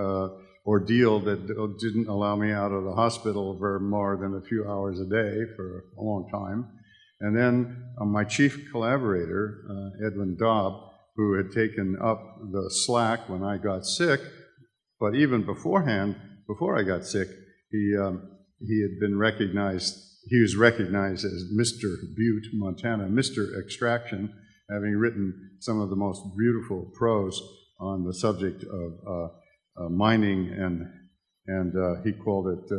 ordeal that didn't allow me out of the hospital for more than a few hours a day for a long time. And then my chief collaborator, Edwin Dobb, who had taken up the slack when I got sick, but even beforehand, before I got sick, he had been recognized. He was recognized as Mr. Butte, Montana, Mr. Extraction, having written some of the most beautiful prose on the subject of mining, and he called it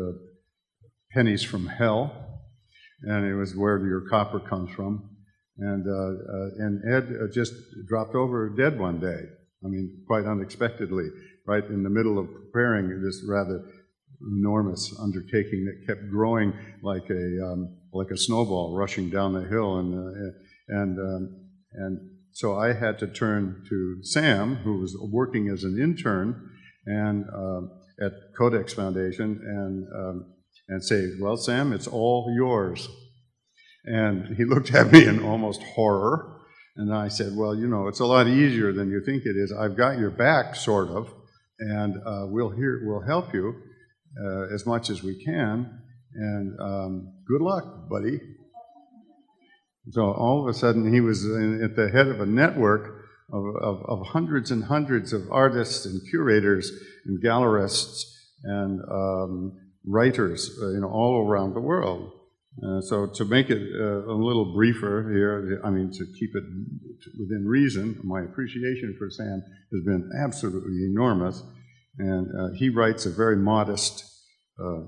pennies from hell, and it was where your copper comes from. And Ed just dropped over dead one day. I mean, quite unexpectedly, right in the middle of preparing this rather enormous undertaking that kept growing like a snowball rushing down the hill, and so I had to turn to Sam, who was working as an intern and at CODEX Foundation, and say, "Well, Sam, it's all yours." And he looked at me in almost horror, and I said, "Well, it's a lot easier than you think it is. I've got your back, sort of, and we'll help you as much as we can, and good luck, buddy." So all of a sudden, he was at the head of a network of hundreds and hundreds of artists and curators and gallerists and writers, all around the world. So to make it a little briefer here, I mean, to keep it within reason, my appreciation for Sam has been absolutely enormous. And he writes a very modest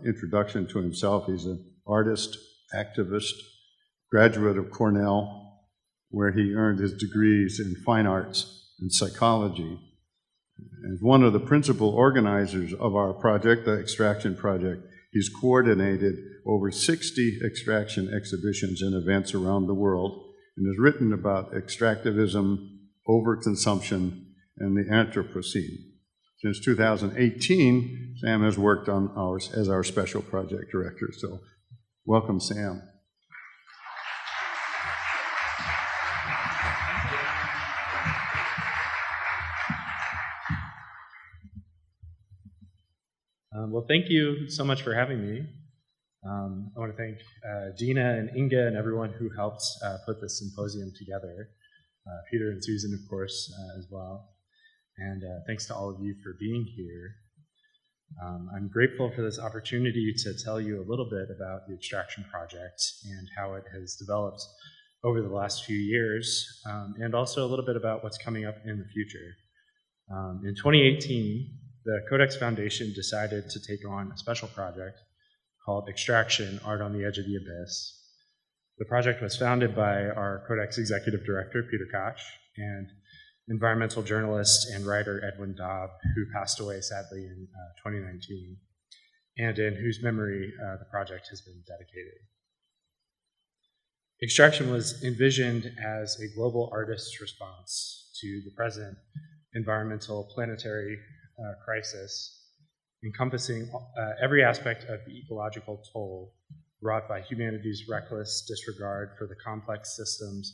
introduction to himself. He's an artist, activist, graduate of Cornell, where he earned his degrees in fine arts and psychology. As one of the principal organizers of our project, the Extraction Project, he's coordinated over 60 extraction exhibitions and events around the world and has written about extractivism, overconsumption, and the Anthropocene. Since 2018, Sam has worked on ours as our special project director. So welcome, Sam. Well, thank you so much for having me. I want to thank Dina and Inge and everyone who helped put this symposium together. Peter and Susan, of course, as well. And thanks to all of you for being here. I'm grateful for this opportunity to tell you a little bit about the Extraction Project and how it has developed over the last few years, and also a little bit about what's coming up in the future. In 2018, the CODEX Foundation decided to take on a special project called Extraction, Art on the Edge of the Abyss. The project was founded by our CODEX Executive Director, Peter Koch, and environmental journalist and writer Edwin Dobb, who passed away sadly in 2019, and in whose memory the project has been dedicated. Extraction was envisioned as a global artist's response to the present environmental planetary crisis, encompassing every aspect of the ecological toll wrought by humanity's reckless disregard for the complex systems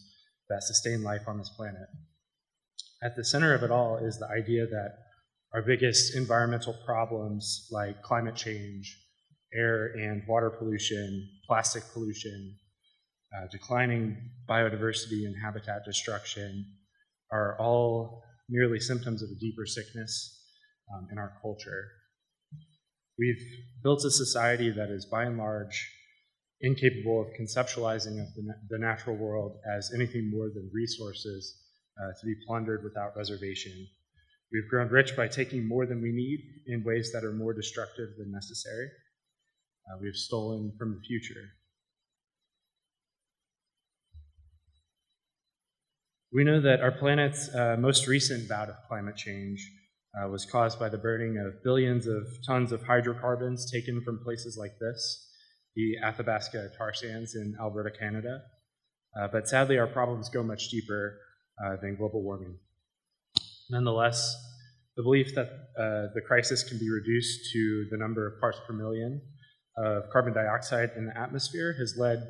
that sustain life on this planet. At the center of it all is the idea that our biggest environmental problems like climate change, air and water pollution, plastic pollution, declining biodiversity and habitat destruction are all merely symptoms of a deeper sickness in our culture. We've built a society that is by and large incapable of conceptualizing of the natural world as anything more than resources to be plundered without reservation. We've grown rich by taking more than we need in ways that are more destructive than necessary. We've stolen from the future. We know that our planet's most recent bout of climate change was caused by the burning of billions of tons of hydrocarbons taken from places like this, the Athabasca tar sands in Alberta, Canada. But sadly, our problems go much deeper than global warming. Nonetheless, the belief that the crisis can be reduced to the number of parts per million of carbon dioxide in the atmosphere has led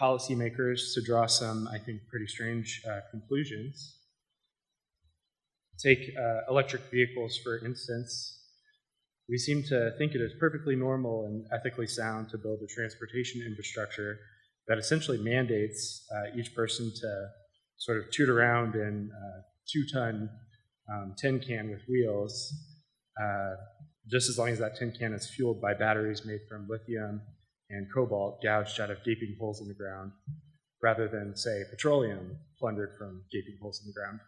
policymakers to draw some, I think, pretty strange conclusions. Take electric vehicles, for instance. We seem to think it is perfectly normal and ethically sound to build a transportation infrastructure that essentially mandates each person to sort of toot around in a 2-ton tin can with wheels, just as long as that tin can is fueled by batteries made from lithium and cobalt gouged out of gaping holes in the ground, rather than, say, petroleum plundered from gaping holes in the ground.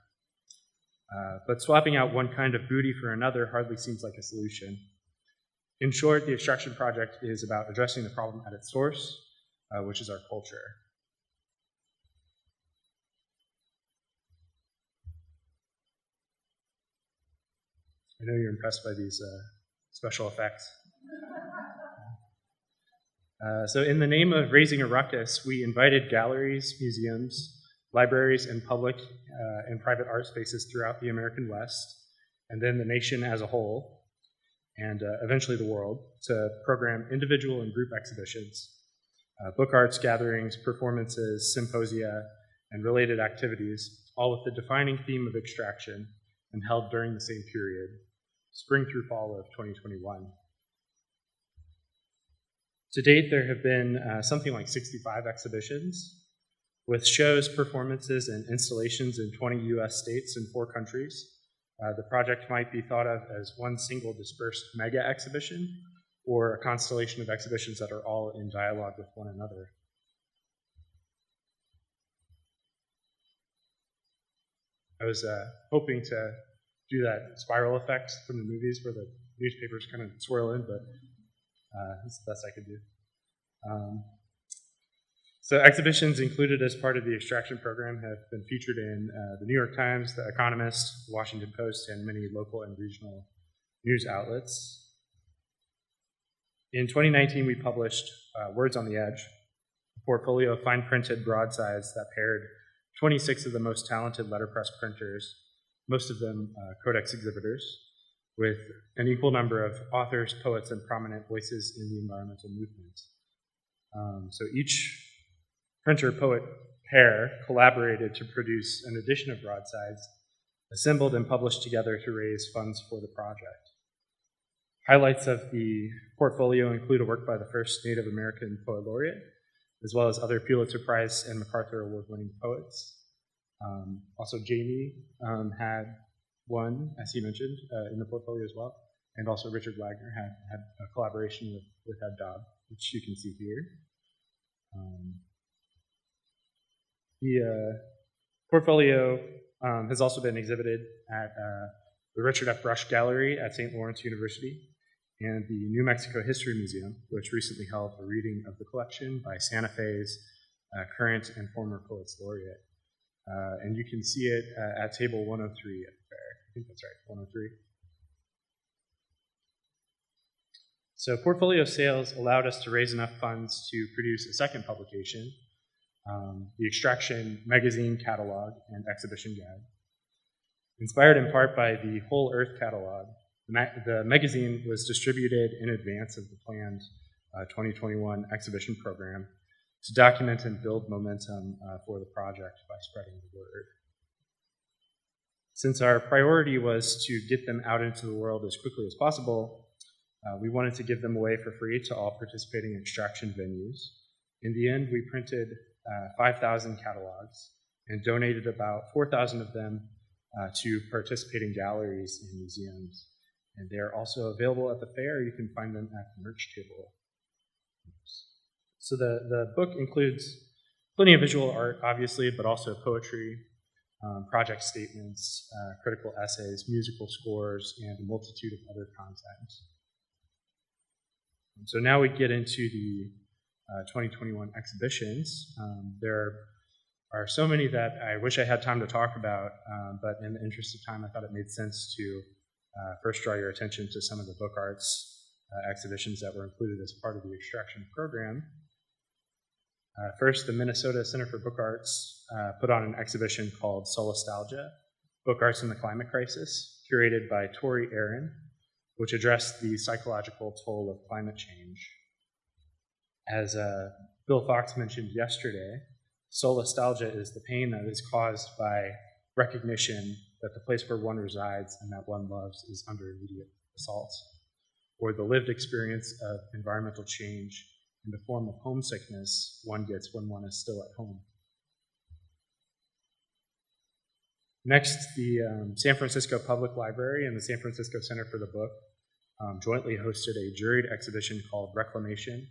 But swapping out one kind of booty for another hardly seems like a solution. In short, the Extraction Project is about addressing the problem at its source, which is our culture. I know you're impressed by these special effects. So in the name of raising a ruckus, we invited galleries, museums, libraries, and public and private art spaces throughout the American West, and then the nation as a whole, and eventually the world, to program individual and group exhibitions, book arts gatherings, performances, symposia, and related activities, all with the defining theme of extraction, and held during the same period, spring through fall of 2021. To date, there have been something like 65 exhibitions, with shows, performances, and installations in 20 US states and 4 countries. The project might be thought of as one single dispersed mega exhibition, or a constellation of exhibitions that are all in dialogue with one another. I was hoping to do that spiral effect from the movies where the newspapers kind of swirl in, but that's the best I could do. So exhibitions included as part of the extraction program have been featured in the New York Times, The Economist, Washington Post, and many local and regional news outlets. In 2019, we published Words on the Edge, a portfolio of fine-printed broadsides that paired 26 of the most talented letterpress printers, most of them CODEX exhibitors, with an equal number of authors, poets, and prominent voices in the environmental movement. So each printer-poet pair collaborated to produce an edition of broadsides, assembled and published together to raise funds for the project. Highlights of the portfolio include a work by the first Native American poet laureate, as well as other Pulitzer Prize and MacArthur Award-winning poets. Also, Jamie had one, as he mentioned, in the portfolio as well, and also Richard Wagener had a collaboration with Ed Dobb, which you can see here. The portfolio has also been exhibited at the Richard F. Brush Gallery at St. Lawrence University and the New Mexico History Museum, which recently held a reading of the collection by Santa Fe's current and former Poets Laureate. And you can see it at table 103 at the fair. I think that's right, 103. So portfolio sales allowed us to raise enough funds to produce a second publication, the Extraction Magazine Catalog and Exhibition Guide. Inspired in part by the Whole Earth Catalog, the magazine was distributed in advance of the planned 2021 exhibition program to document and build momentum for the project by spreading the word. Since our priority was to get them out into the world as quickly as possible, we wanted to give them away for free to all participating extraction venues. In the end, we printed 5,000 catalogs and donated about 4,000 of them to participating galleries and museums. And they're also available at the fair. You can find them at the merch table. So the book includes plenty of visual art, obviously, but also poetry, project statements, critical essays, musical scores, and a multitude of other content. So now we get into the 2021 exhibitions. There are so many that I wish I had time to talk about, but in the interest of time, I thought it made sense to first draw your attention to some of the book arts exhibitions that were included as part of the extraction program. First, the Minnesota Center for Book Arts put on an exhibition called Solastalgia, Book Arts in the Climate Crisis, curated by Tori Aaron, which addressed the psychological toll of climate change. As Bill Fox mentioned yesterday, solastalgia is the pain that is caused by recognition that the place where one resides and that one loves is under immediate assault, or the lived experience of environmental change in the form of homesickness one gets when one is still at home. Next, the San Francisco Public Library and the San Francisco Center for the Book jointly hosted a juried exhibition called Reclamation,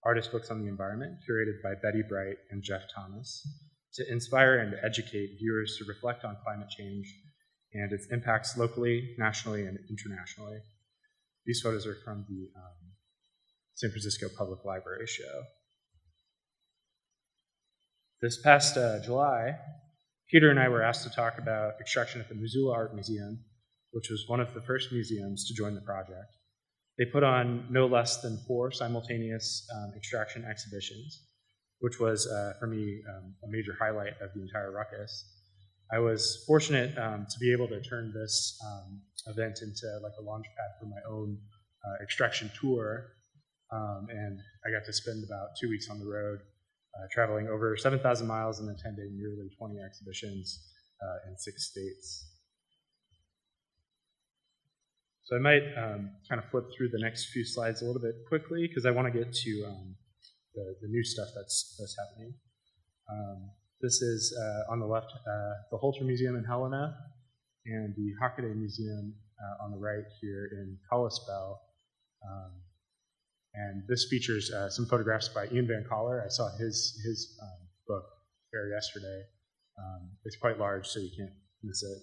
Artist Books on the Environment, curated by Betty Bright and Jeff Thomas, to inspire and educate viewers to reflect on climate change and its impacts locally, nationally, and internationally. These photos are from the San Francisco Public Library show. This past July, Peter and I were asked to talk about extraction at the Missoula Art Museum, which was one of the first museums to join the project. They put on no less than 4 simultaneous extraction exhibitions, which was, for me, a major highlight of the entire ruckus. I was fortunate to be able to turn this event into like a launch pad for my own extraction tour, and I got to spend about 2 weeks on the road, traveling over 7,000 miles and attending nearly 20 exhibitions in 6 states. So I might kind of flip through the next few slides a little bit quickly because I want to get to the new stuff that's happening. This is on the left, the Holter Museum in Helena, and the Hockaday Museum on the right here in Kalispell. And this features some photographs by Ian Van Coller. I saw his book there yesterday. It's quite large, so you can't miss it.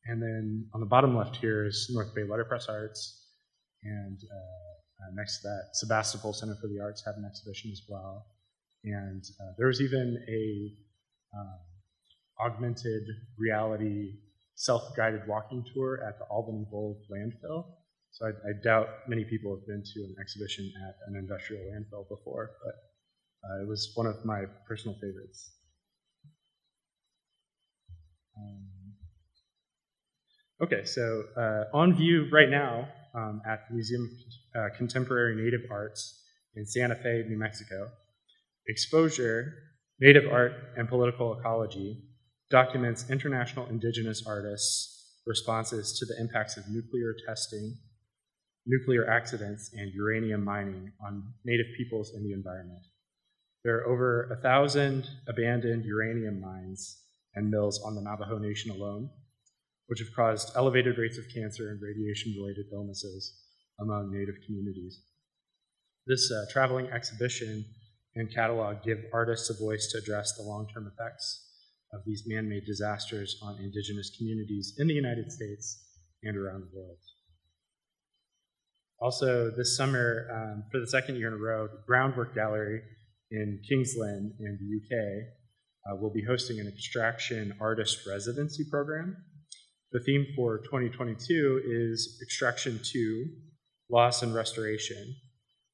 And then on the bottom left here is North Bay Letterpress Arts. And next to that, Sebastopol Center for the Arts had an exhibition as well. And there was even a augmented reality self-guided walking tour at the Albany Bowl landfill. So I doubt many people have been to an exhibition at an industrial landfill before, but it was one of my personal favorites. Okay, so on view right now at the Museum of Contemporary Native Arts in Santa Fe, New Mexico, Exposure, Native Art and Political Ecology documents international indigenous artists' responses to the impacts of nuclear testing, nuclear accidents, and uranium mining on Native peoples and the environment. There are over 1,000 abandoned uranium mines and mills on the Navajo Nation alone, which have caused elevated rates of cancer and radiation-related illnesses among Native communities. This traveling exhibition and catalog give artists a voice to address the long-term effects of these man-made disasters on indigenous communities in the United States and around the world. Also, this summer, for the second year in a row, the Groundwork Gallery in King's Lynn in the UK will be hosting an extraction artist residency program. The theme for 2022 is Extraction 2, Loss and Restoration,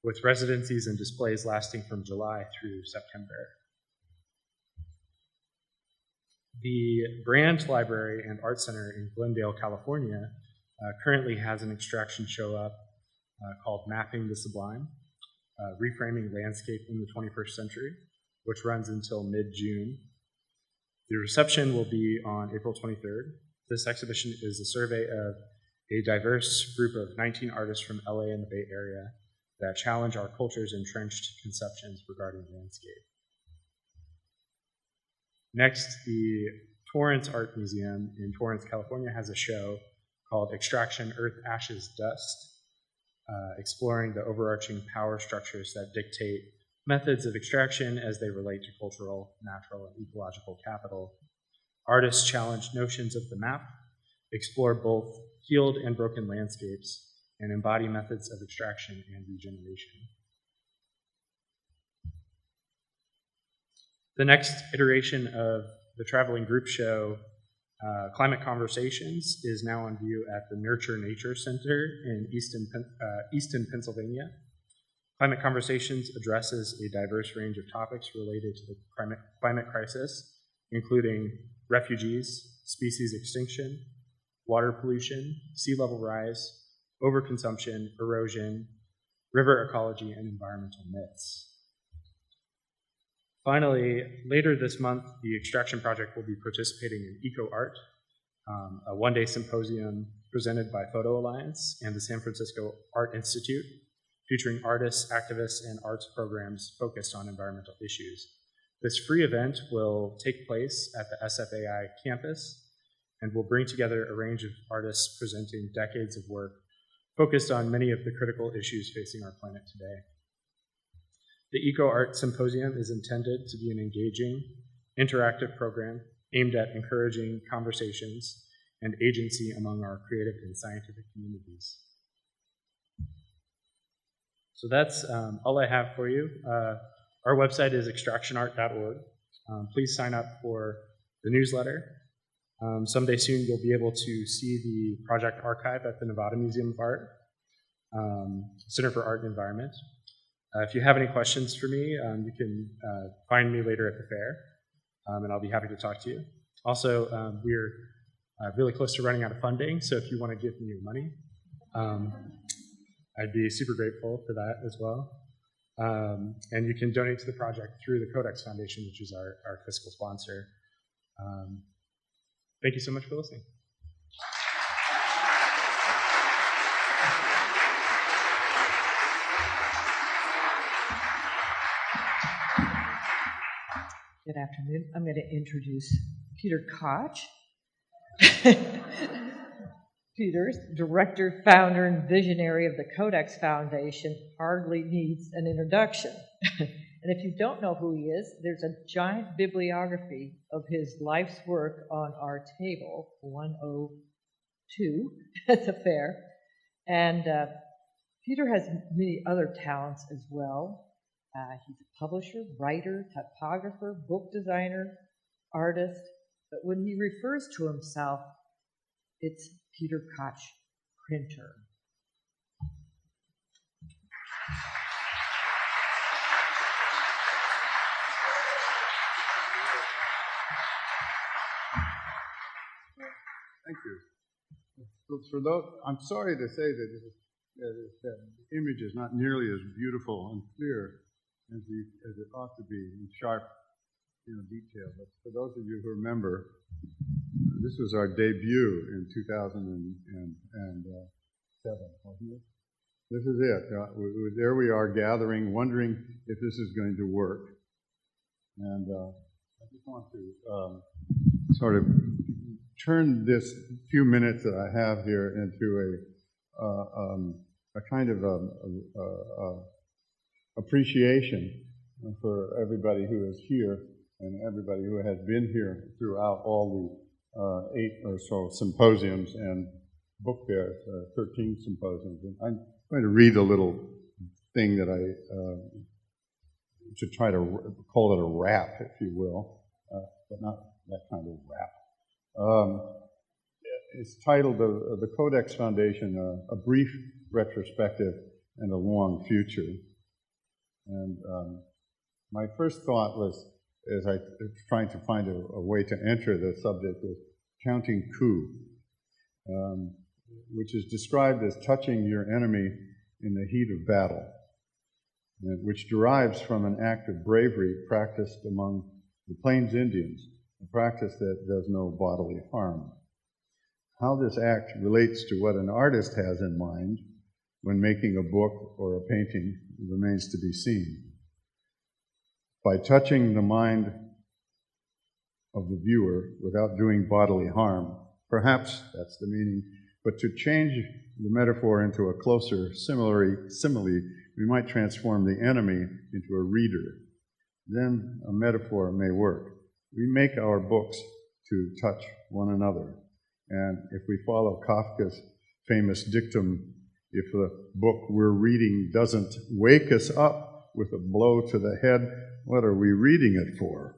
with residencies and displays lasting from July through September. The Brand Library and Art Center in Glendale, California, currently has an extraction show up called Mapping the Sublime, Reframing Landscape in the 21st Century, which runs until mid-June. The reception will be on April 23rd. This exhibition is a survey of a diverse group of 19 artists from LA and the Bay Area that challenge our culture's entrenched conceptions regarding landscape. Next, the Torrance Art Museum in Torrance, California has a show called Extraction, Earth, Ashes, Dust, exploring the overarching power structures that dictate methods of extraction as they relate to cultural, natural, and ecological capital. Artists challenge notions of the map, explore both healed and broken landscapes, and embody methods of extraction and regeneration. The next iteration of the traveling group show, Climate Conversations, is now on view at the Nurture Nature Center in Easton, Pennsylvania. Climate Conversations addresses a diverse range of topics related to the climate crisis, including refugees, species extinction, water pollution, sea level rise, overconsumption, erosion, river ecology, and environmental myths. Finally, later this month, the Extraction Project will be participating in Eco Art, a one-day symposium presented by Photo Alliance and the San Francisco Art Institute, featuring artists, activists, and arts programs focused on environmental issues. This free event will take place at the SFAI campus and will bring together a range of artists presenting decades of work focused on many of the critical issues facing our planet today. The Eco Art Symposium is intended to be an engaging, interactive program aimed at encouraging conversations and agency among our creative and scientific communities. So that's all I have for you. Our website is extractionart.org. Please sign up for the newsletter. Someday soon you'll be able to see the project archive at the Nevada Museum of Art, Center for Art and Environment. If you have any questions for me, you can find me later at the fair, and I'll be happy to talk to you. Also, we're really close to running out of funding, so if you want to give me your money, I'd be super grateful for that as well. And you can donate to the project through the CODEX Foundation, which is our fiscal sponsor. Thank you so much for listening. Good afternoon. I'm going to introduce Peter Koch. Peter, director, founder, and visionary of the CODEX Foundation, hardly needs an introduction. And if you don't know who he is, there's a giant bibliography of his life's work on our table, 102 at the fair. And Peter has many other talents as well. He's a publisher, writer, typographer, book designer, artist, but when he refers to himself, it's Peter Koch, printer. Thank you. For those, I'm sorry to say that that the image is not nearly as beautiful and clear as it ought to be in sharp, detail. But for those of you who remember, this was our debut in 2007, wasn't it? This is it. There we are gathering, wondering if this is going to work. And I just want to sort of turn this few minutes that I have here into a kind of appreciation for everybody who is here and everybody who has been here throughout all the 8 or so symposiums and book fairs, 13 symposiums. And I'm going to read a little thing that I should try to call it a rap, if you will, but not that kind of rap. It's titled The CODEX Foundation, A Brief Retrospective and a Long Future. And my first thought was, as I was trying to find a way to enter the subject, was counting coup, which is described as touching your enemy in the heat of battle, which derives from an act of bravery practiced among the Plains Indians, a practice that does no bodily harm. How this act relates to what an artist has in mind when making a book or a painting remains to be seen. By touching the mind of the viewer without doing bodily harm, perhaps that's the meaning, but to change the metaphor into a closer simile, we might transform the enemy into a reader. Then a metaphor may work. We make our books to touch one another. And if we follow Kafka's famous dictum, if the book we're reading doesn't wake us up with a blow to the head, what are we reading it for?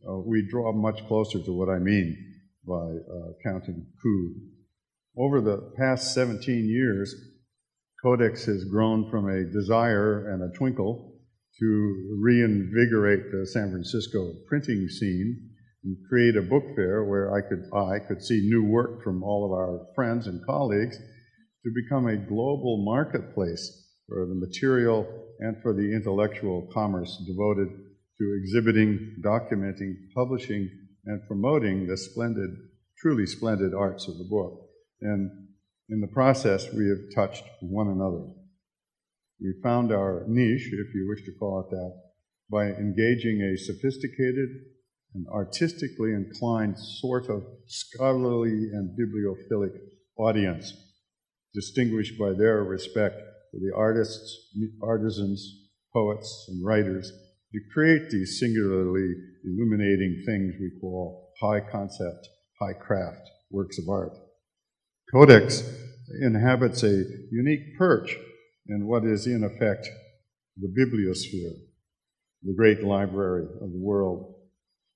So we draw much closer to what I mean by counting coup. Over the past 17 years, Codex has grown from a desire and a twinkle to reinvigorate the San Francisco printing scene and create a book fair where I could see new work from all of our friends and colleagues to become a global marketplace for the material and for the intellectual commerce devoted to exhibiting, documenting, publishing, and promoting the splendid, truly splendid arts of the book. And in the process, we have touched one another. We found our niche, if you wish to call it that, by engaging a sophisticated and artistically inclined sort of scholarly and bibliophilic audience, distinguished by their respect for the artists, artisans, poets, and writers, to create these singularly illuminating things we call high concept, high craft works of art. Codex inhabits a unique perch in what is in effect the bibliosphere, the great library of the world,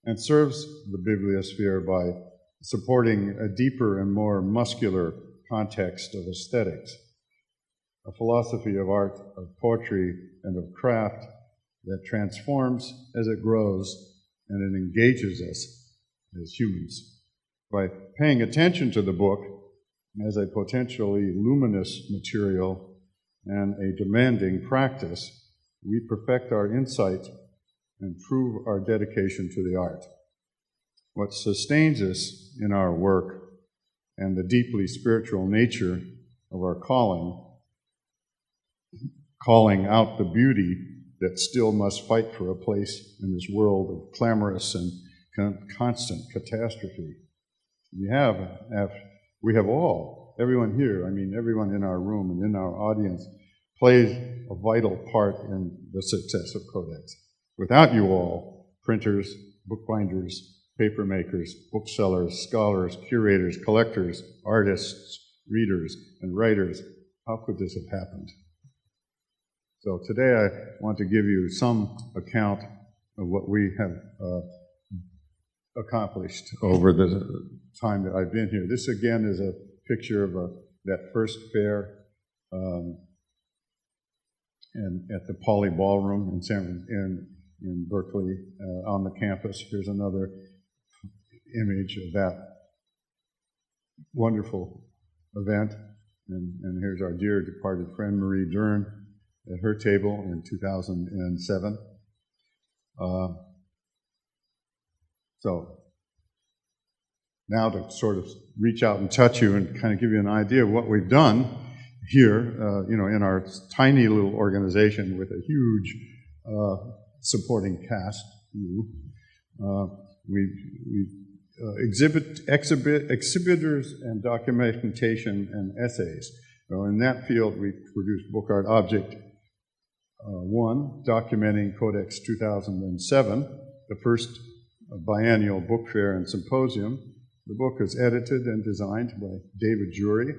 and serves the bibliosphere by supporting a deeper and more muscular context of aesthetics, a philosophy of art, of poetry, and of craft that transforms as it grows and it engages us as humans. By paying attention to the book as a potentially luminous material and a demanding practice, we perfect our insight and prove our dedication to the art. What sustains us in our work and the deeply spiritual nature of our calling out the beauty that still must fight for a place in this world of clamorous and constant catastrophe. We have all, everyone here, everyone in our room and in our audience plays a vital part in the success of Codex. Without you all, printers, bookbinders, paper makers, booksellers, scholars, curators, collectors, artists, readers, and writers, how could this have happened? So today I want to give you some account of what we have accomplished over the time that I've been here. This again is a picture of that first fair and at the Poly Ballroom in Berkeley on the campus. Here's another image of that wonderful event. And here's our dear departed friend Marie Dern at her table in 2007. So now to sort of reach out and touch you and kind of give you an idea of what we've done here, in our tiny little organization with a huge supporting cast. Exhibitors and documentation and essays. So in that field, we produced Book Art Object 1, documenting Codex 2007, the first biennial book fair and symposium. The book is edited and designed by David Jury,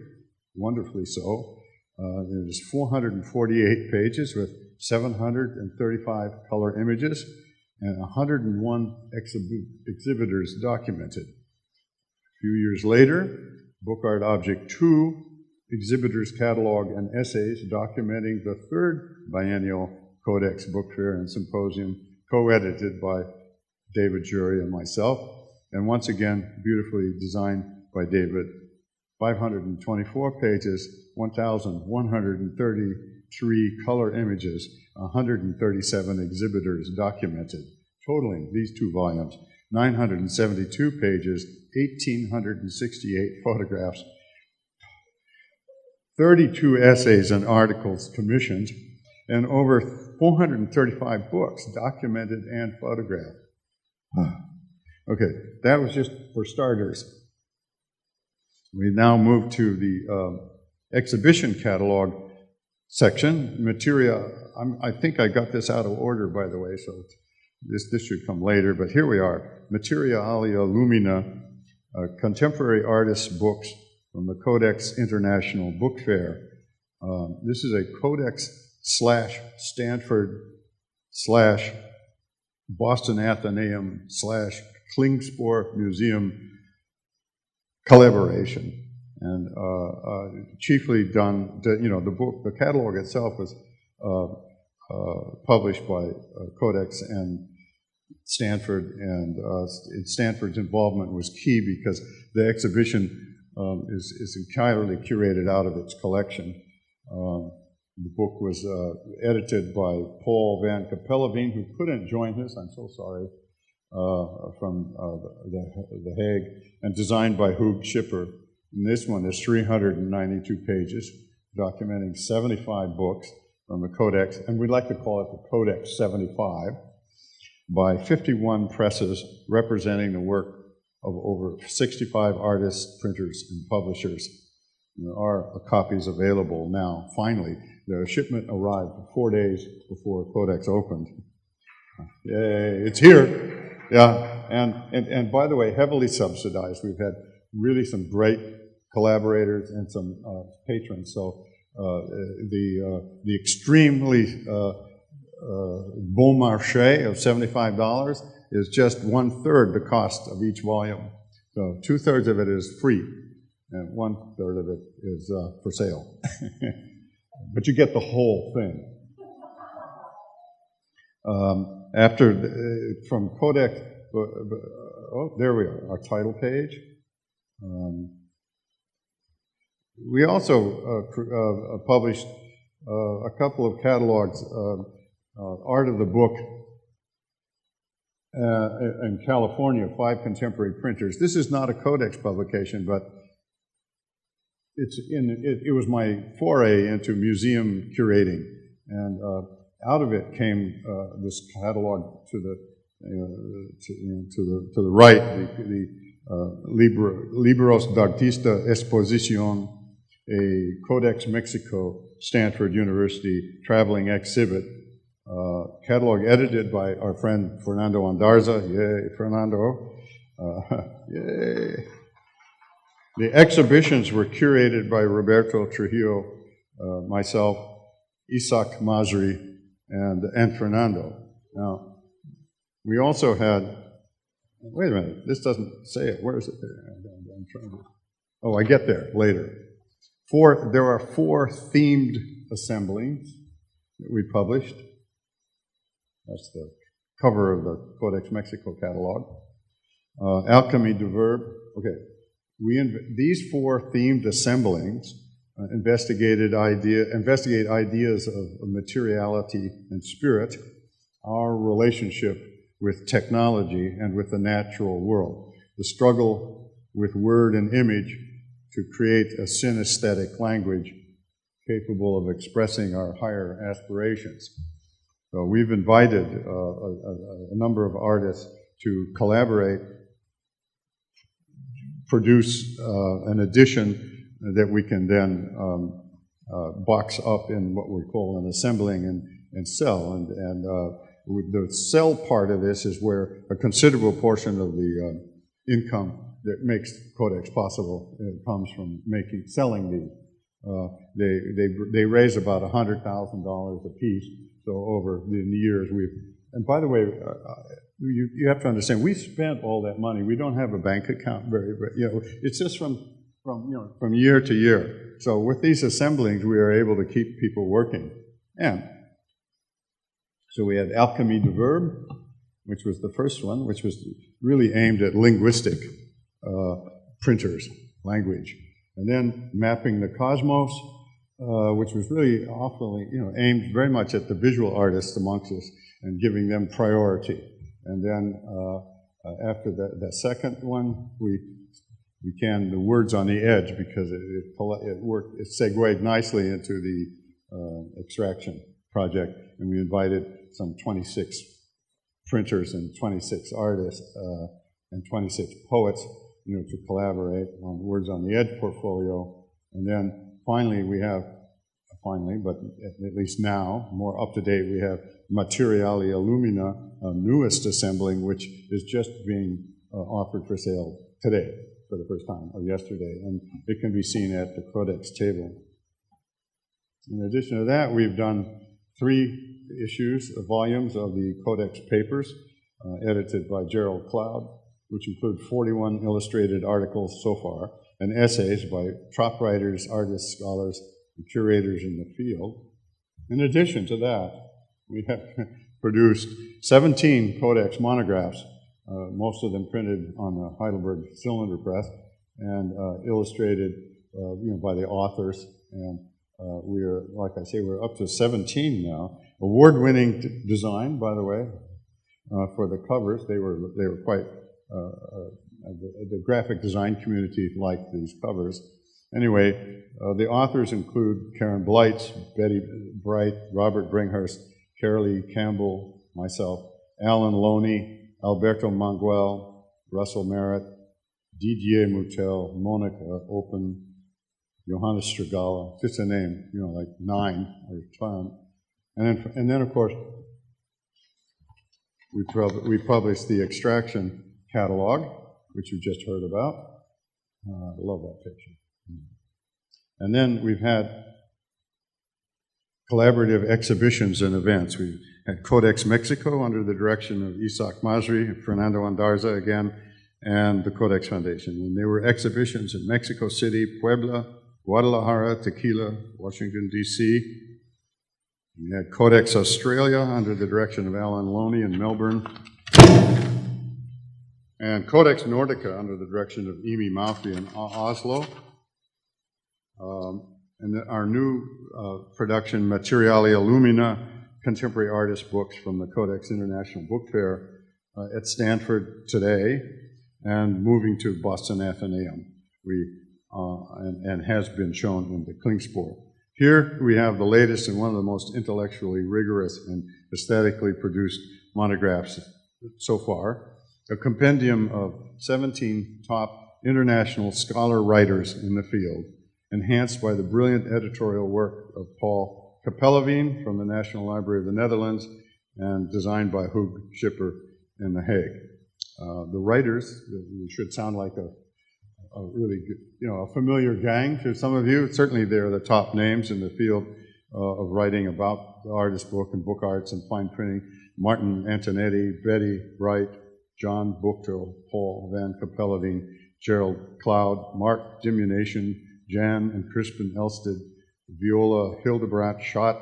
wonderfully so. It is 448 pages with 735 color images and 101 exhibitors documented. A few years later, Book Art Object 2, Exhibitors Catalog and Essays documenting the third biennial Codex Book Fair and Symposium, co-edited by David Jury and myself, and once again, beautifully designed by David. 524 pages, 1,133 color images, 137 exhibitors documented, totaling these two volumes, 972 pages, 1,868 photographs, 32 essays and articles commissioned, and over 435 books documented and photographed. Okay, that was just for starters. We now move to the exhibition catalog section. Materia, I think I got this out of order, by the way, so this should come later, but here we are. Materia alia lumina, contemporary artists' books from the Codex International Book Fair. This is a Codex/Stanford/Boston Athenaeum/Klingspor Museum collaboration, and chiefly done, the catalog itself was published by Codex and Stanford, and Stanford's involvement was key because the exhibition is entirely curated out of its collection. The book was edited by Paul Van Capelleveen, who couldn't join us, I'm so sorry, from The Hague, and designed by Huub Schipper. And this one is 392 pages, documenting 75 books from the Codex, and we'd like to call it the Codex 75, by 51 presses representing the work of over 65 artists, printers, and publishers. There are copies available now, finally. The shipment arrived 4 days before Codex opened. Yay, it's here. Yeah, and by the way, heavily subsidized. We've had really some great collaborators and some patrons. So the extremely bon marché of $75 is just 1/3 the cost of each volume. So 2/3 of it is free, and 1/3 of it is for sale. But you get the whole thing. From Codex, there we are, our title page. We also published a couple of catalogs, Art of the Book in California, 5 contemporary printers. This is not a Codex publication, but it was my foray into museum curating, and out of it came this catalog to the right, the Libros d'Artista Exposición, a Codex Mexico Stanford University traveling exhibit, catalog edited by our friend Fernando Andarza. Yay, Fernando. Yay. The exhibitions were curated by Roberto Trujillo myself, Isaac Masri, and Fernando. Now, we also had, wait a minute, this doesn't say it. Where is it there? I'm trying to, oh, I get there later. There are 4 themed assemblies that we published. That's the cover of the Codex Mexico catalog. Alchemy du Verbe. Okay, these 4 themed assemblings investigate ideas of materiality and spirit, our relationship with technology and with the natural world, the struggle with word and image to create a synesthetic language capable of expressing our higher aspirations. So we've invited a number of artists to collaborate, produce an edition that we can then box up in what we call an assembling and sell. And the sell part of this is where a considerable portion of the income that makes Codex possible comes from selling these. They raise about $100,000 a piece. So over the years and by the way, you have to understand, we spent all that money. We don't have a bank account it's just from year to year. So with these assemblings, we are able to keep people working. And so we had Alchemy du Verbe, which was the first one, which was really aimed at linguistic printers, language. And then Mapping the Cosmos, which was really awfully, aimed very much at the visual artists amongst us and giving them priority. And then after the second one, we canned The Words on the Edge because it segued nicely into the extraction project, and we invited some 26 printers and 26 artists and 26 poets, to collaborate on Words on the Edge portfolio. And then finally, but at least now, more up to date, we have Materialia Lumina, a newest assembling, which is just being offered for sale today for the first time, or yesterday, and it can be seen at the Codex table. In addition to that, we've done 3 volumes of the Codex Papers, edited by Gerald Cloud, which include 41 illustrated articles so far, and essays by top writers, artists, scholars, and curators in the field. In addition to that, we have produced 17 Codex monographs, most of them printed on the Heidelberg cylinder press, and illustrated by the authors. And we are, like I say, we're up to 17 now. Award-winning design, by the way, for the covers. They were quite, the graphic design community liked these covers. Anyway, the authors include Karen Blights, Betty Bright, Robert Bringhurst, Carolee Campbell, myself, Alan Loney, Alberto Manguel, Russell Merritt, Didier Moutel, Monica Open, Johannes Strigala, just a name, like 9 or 10. And then of course, we published the Extraction catalog, which you just heard about. I love that picture. And then we've had collaborative exhibitions and events. We had Codex Mexico under the direction of Isaac Masri, Fernando Andarza again, and the Codex Foundation. And there were exhibitions in Mexico City, Puebla, Guadalajara, Tequila, Washington, D.C. We had Codex Australia under the direction of Alan Loney in Melbourne, and Codex Nordica under the direction of Emi Malfi in Oslo. And our new production, Materialia Lumina, Contemporary Artist Books from the Codex International Book Fair at Stanford today, and moving to Boston Athenaeum, and has been shown in the Klingspor. Here we have the latest and one of the most intellectually rigorous and aesthetically produced monographs so far, a compendium of 17 top international scholar writers in the field, enhanced by the brilliant editorial work of Paul Capelleveen from the National Library of the Netherlands and designed by Hugo Schipper in The Hague. The writers, we should sound like a really good, a familiar gang to some of you. Certainly they're the top names in the field of writing about the artist book and book arts and fine printing. Martin Antonetti, Betty Wright, John Buchtel, Paul Van Capellavine, Gerald Cloud, Mark Dimunation, Jan and Crispin Elsted, Viola Hildebrandt Schott,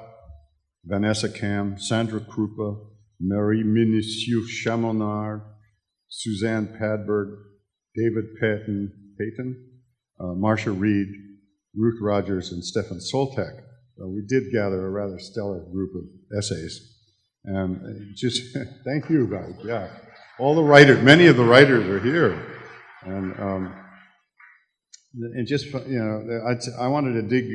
Vanessa Cam, Sandra Krupa, Marie Minisieux Chamonard, Suzanne Padberg, David Payton, Marcia Reed, Ruth Rogers, and Stefan Soltek. We did gather a rather stellar group of essays. And just thank you guys, yeah. All the writers, many of the writers are here. And just, I wanted to dig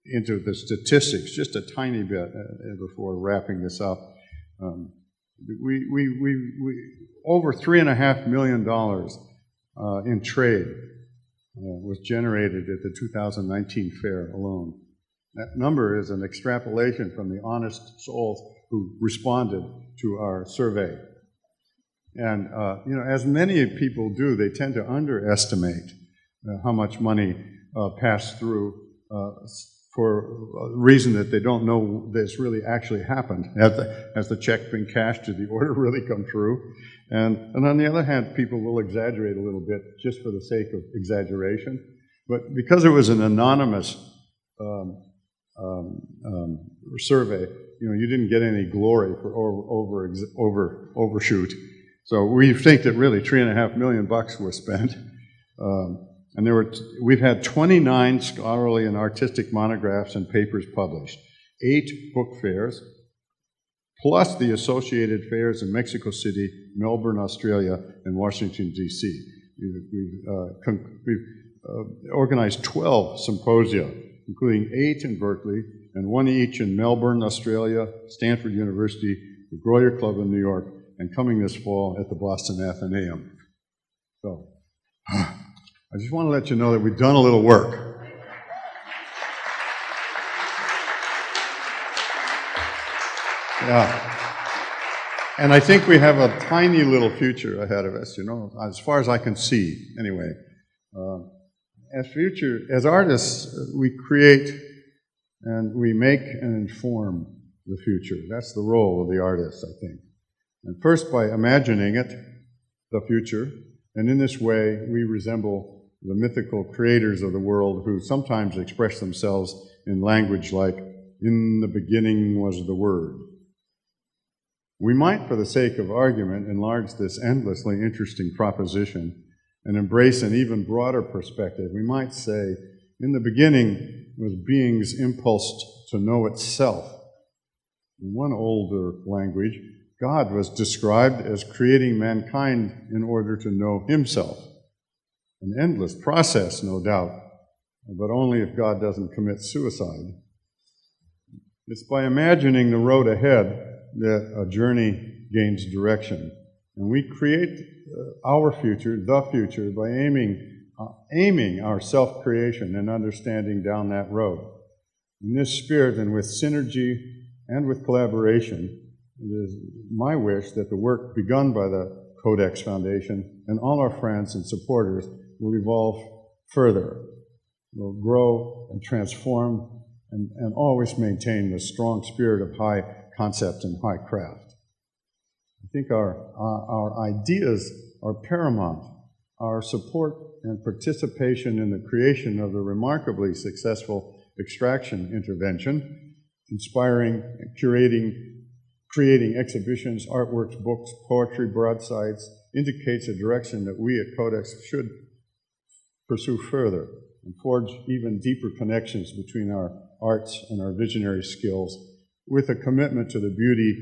into the statistics just a tiny bit before wrapping this up. We over $3.5 million in trade was generated at the 2019 fair alone. That number is an extrapolation from the honest souls who responded to our survey. And, as many people do, they tend to underestimate how much money passed through for a reason that they don't know this really actually happened. Has the check been cashed? Did the order really come through? And on the other hand, people will exaggerate a little bit just for the sake of exaggeration. But because it was an anonymous survey, you didn't get any glory for overshoot. So we think that really $3.5 million was spent. And we've had 29 scholarly and artistic monographs and papers published, 8 book fairs, plus the associated fairs in Mexico City, Melbourne, Australia, and Washington, D.C. We've organized 12 symposia, including 8 in Berkeley and 1 each in Melbourne, Australia, Stanford University, the Grolier Club in New York, and coming this fall at the Boston Athenaeum. So, I just want to let you know that we've done a little work. Yeah. And I think we have a tiny little future ahead of us, as far as I can see, anyway. As artists, we create and we make and inform the future. That's the role of the artist, I think. And first by imagining it, the future, and in this way we resemble the mythical creators of the world who sometimes express themselves in language like, "In the beginning was the Word." We might, for the sake of argument, enlarge this endlessly interesting proposition and embrace an even broader perspective. We might say, in the beginning was being's impulse to know itself. In one older language, God was described as creating mankind in order to know himself. An endless process, no doubt, but only if God doesn't commit suicide. It's by imagining the road ahead that a journey gains direction. And we create our future, the future, by aiming our self-creation and understanding down that road. In this spirit and with synergy and with collaboration, it is my wish that the work begun by the CODEX Foundation and all our friends and supporters will evolve further, will grow and transform and always maintain the strong spirit of high concept and high craft. I think our ideas are paramount. Our support and participation in the creation of the remarkably successful extraction intervention, inspiring, creating exhibitions, artworks, books, poetry, broadsides, indicates a direction that we at CODEX should pursue further and forge even deeper connections between our arts and our visionary skills with a commitment to the beauty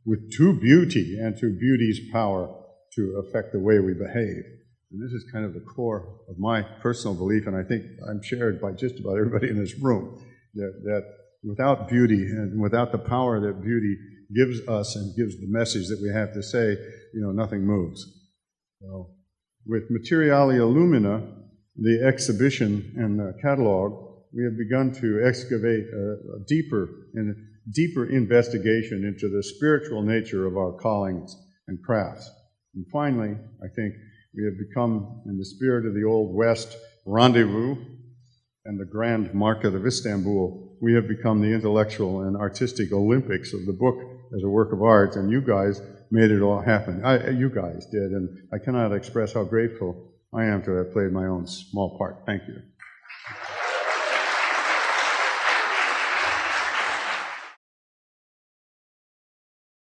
and to beauty's power to affect the way we behave. And this is kind of the core of my personal belief, and I think I'm shared by just about everybody in this room, that without beauty and without the power that beauty gives us and gives the message that we have to say, nothing moves. So, with Materialia Lumina, the exhibition and the catalog, we have begun to excavate a deeper investigation into the spiritual nature of our callings and crafts. And finally, I think We have become, in the spirit of the Old West rendezvous and the grand market of Istanbul, we have become the intellectual and artistic Olympics of the book as a work of art, and you guys made it all happen. You guys did, and I cannot express how grateful I am to have played my own small part. Thank you.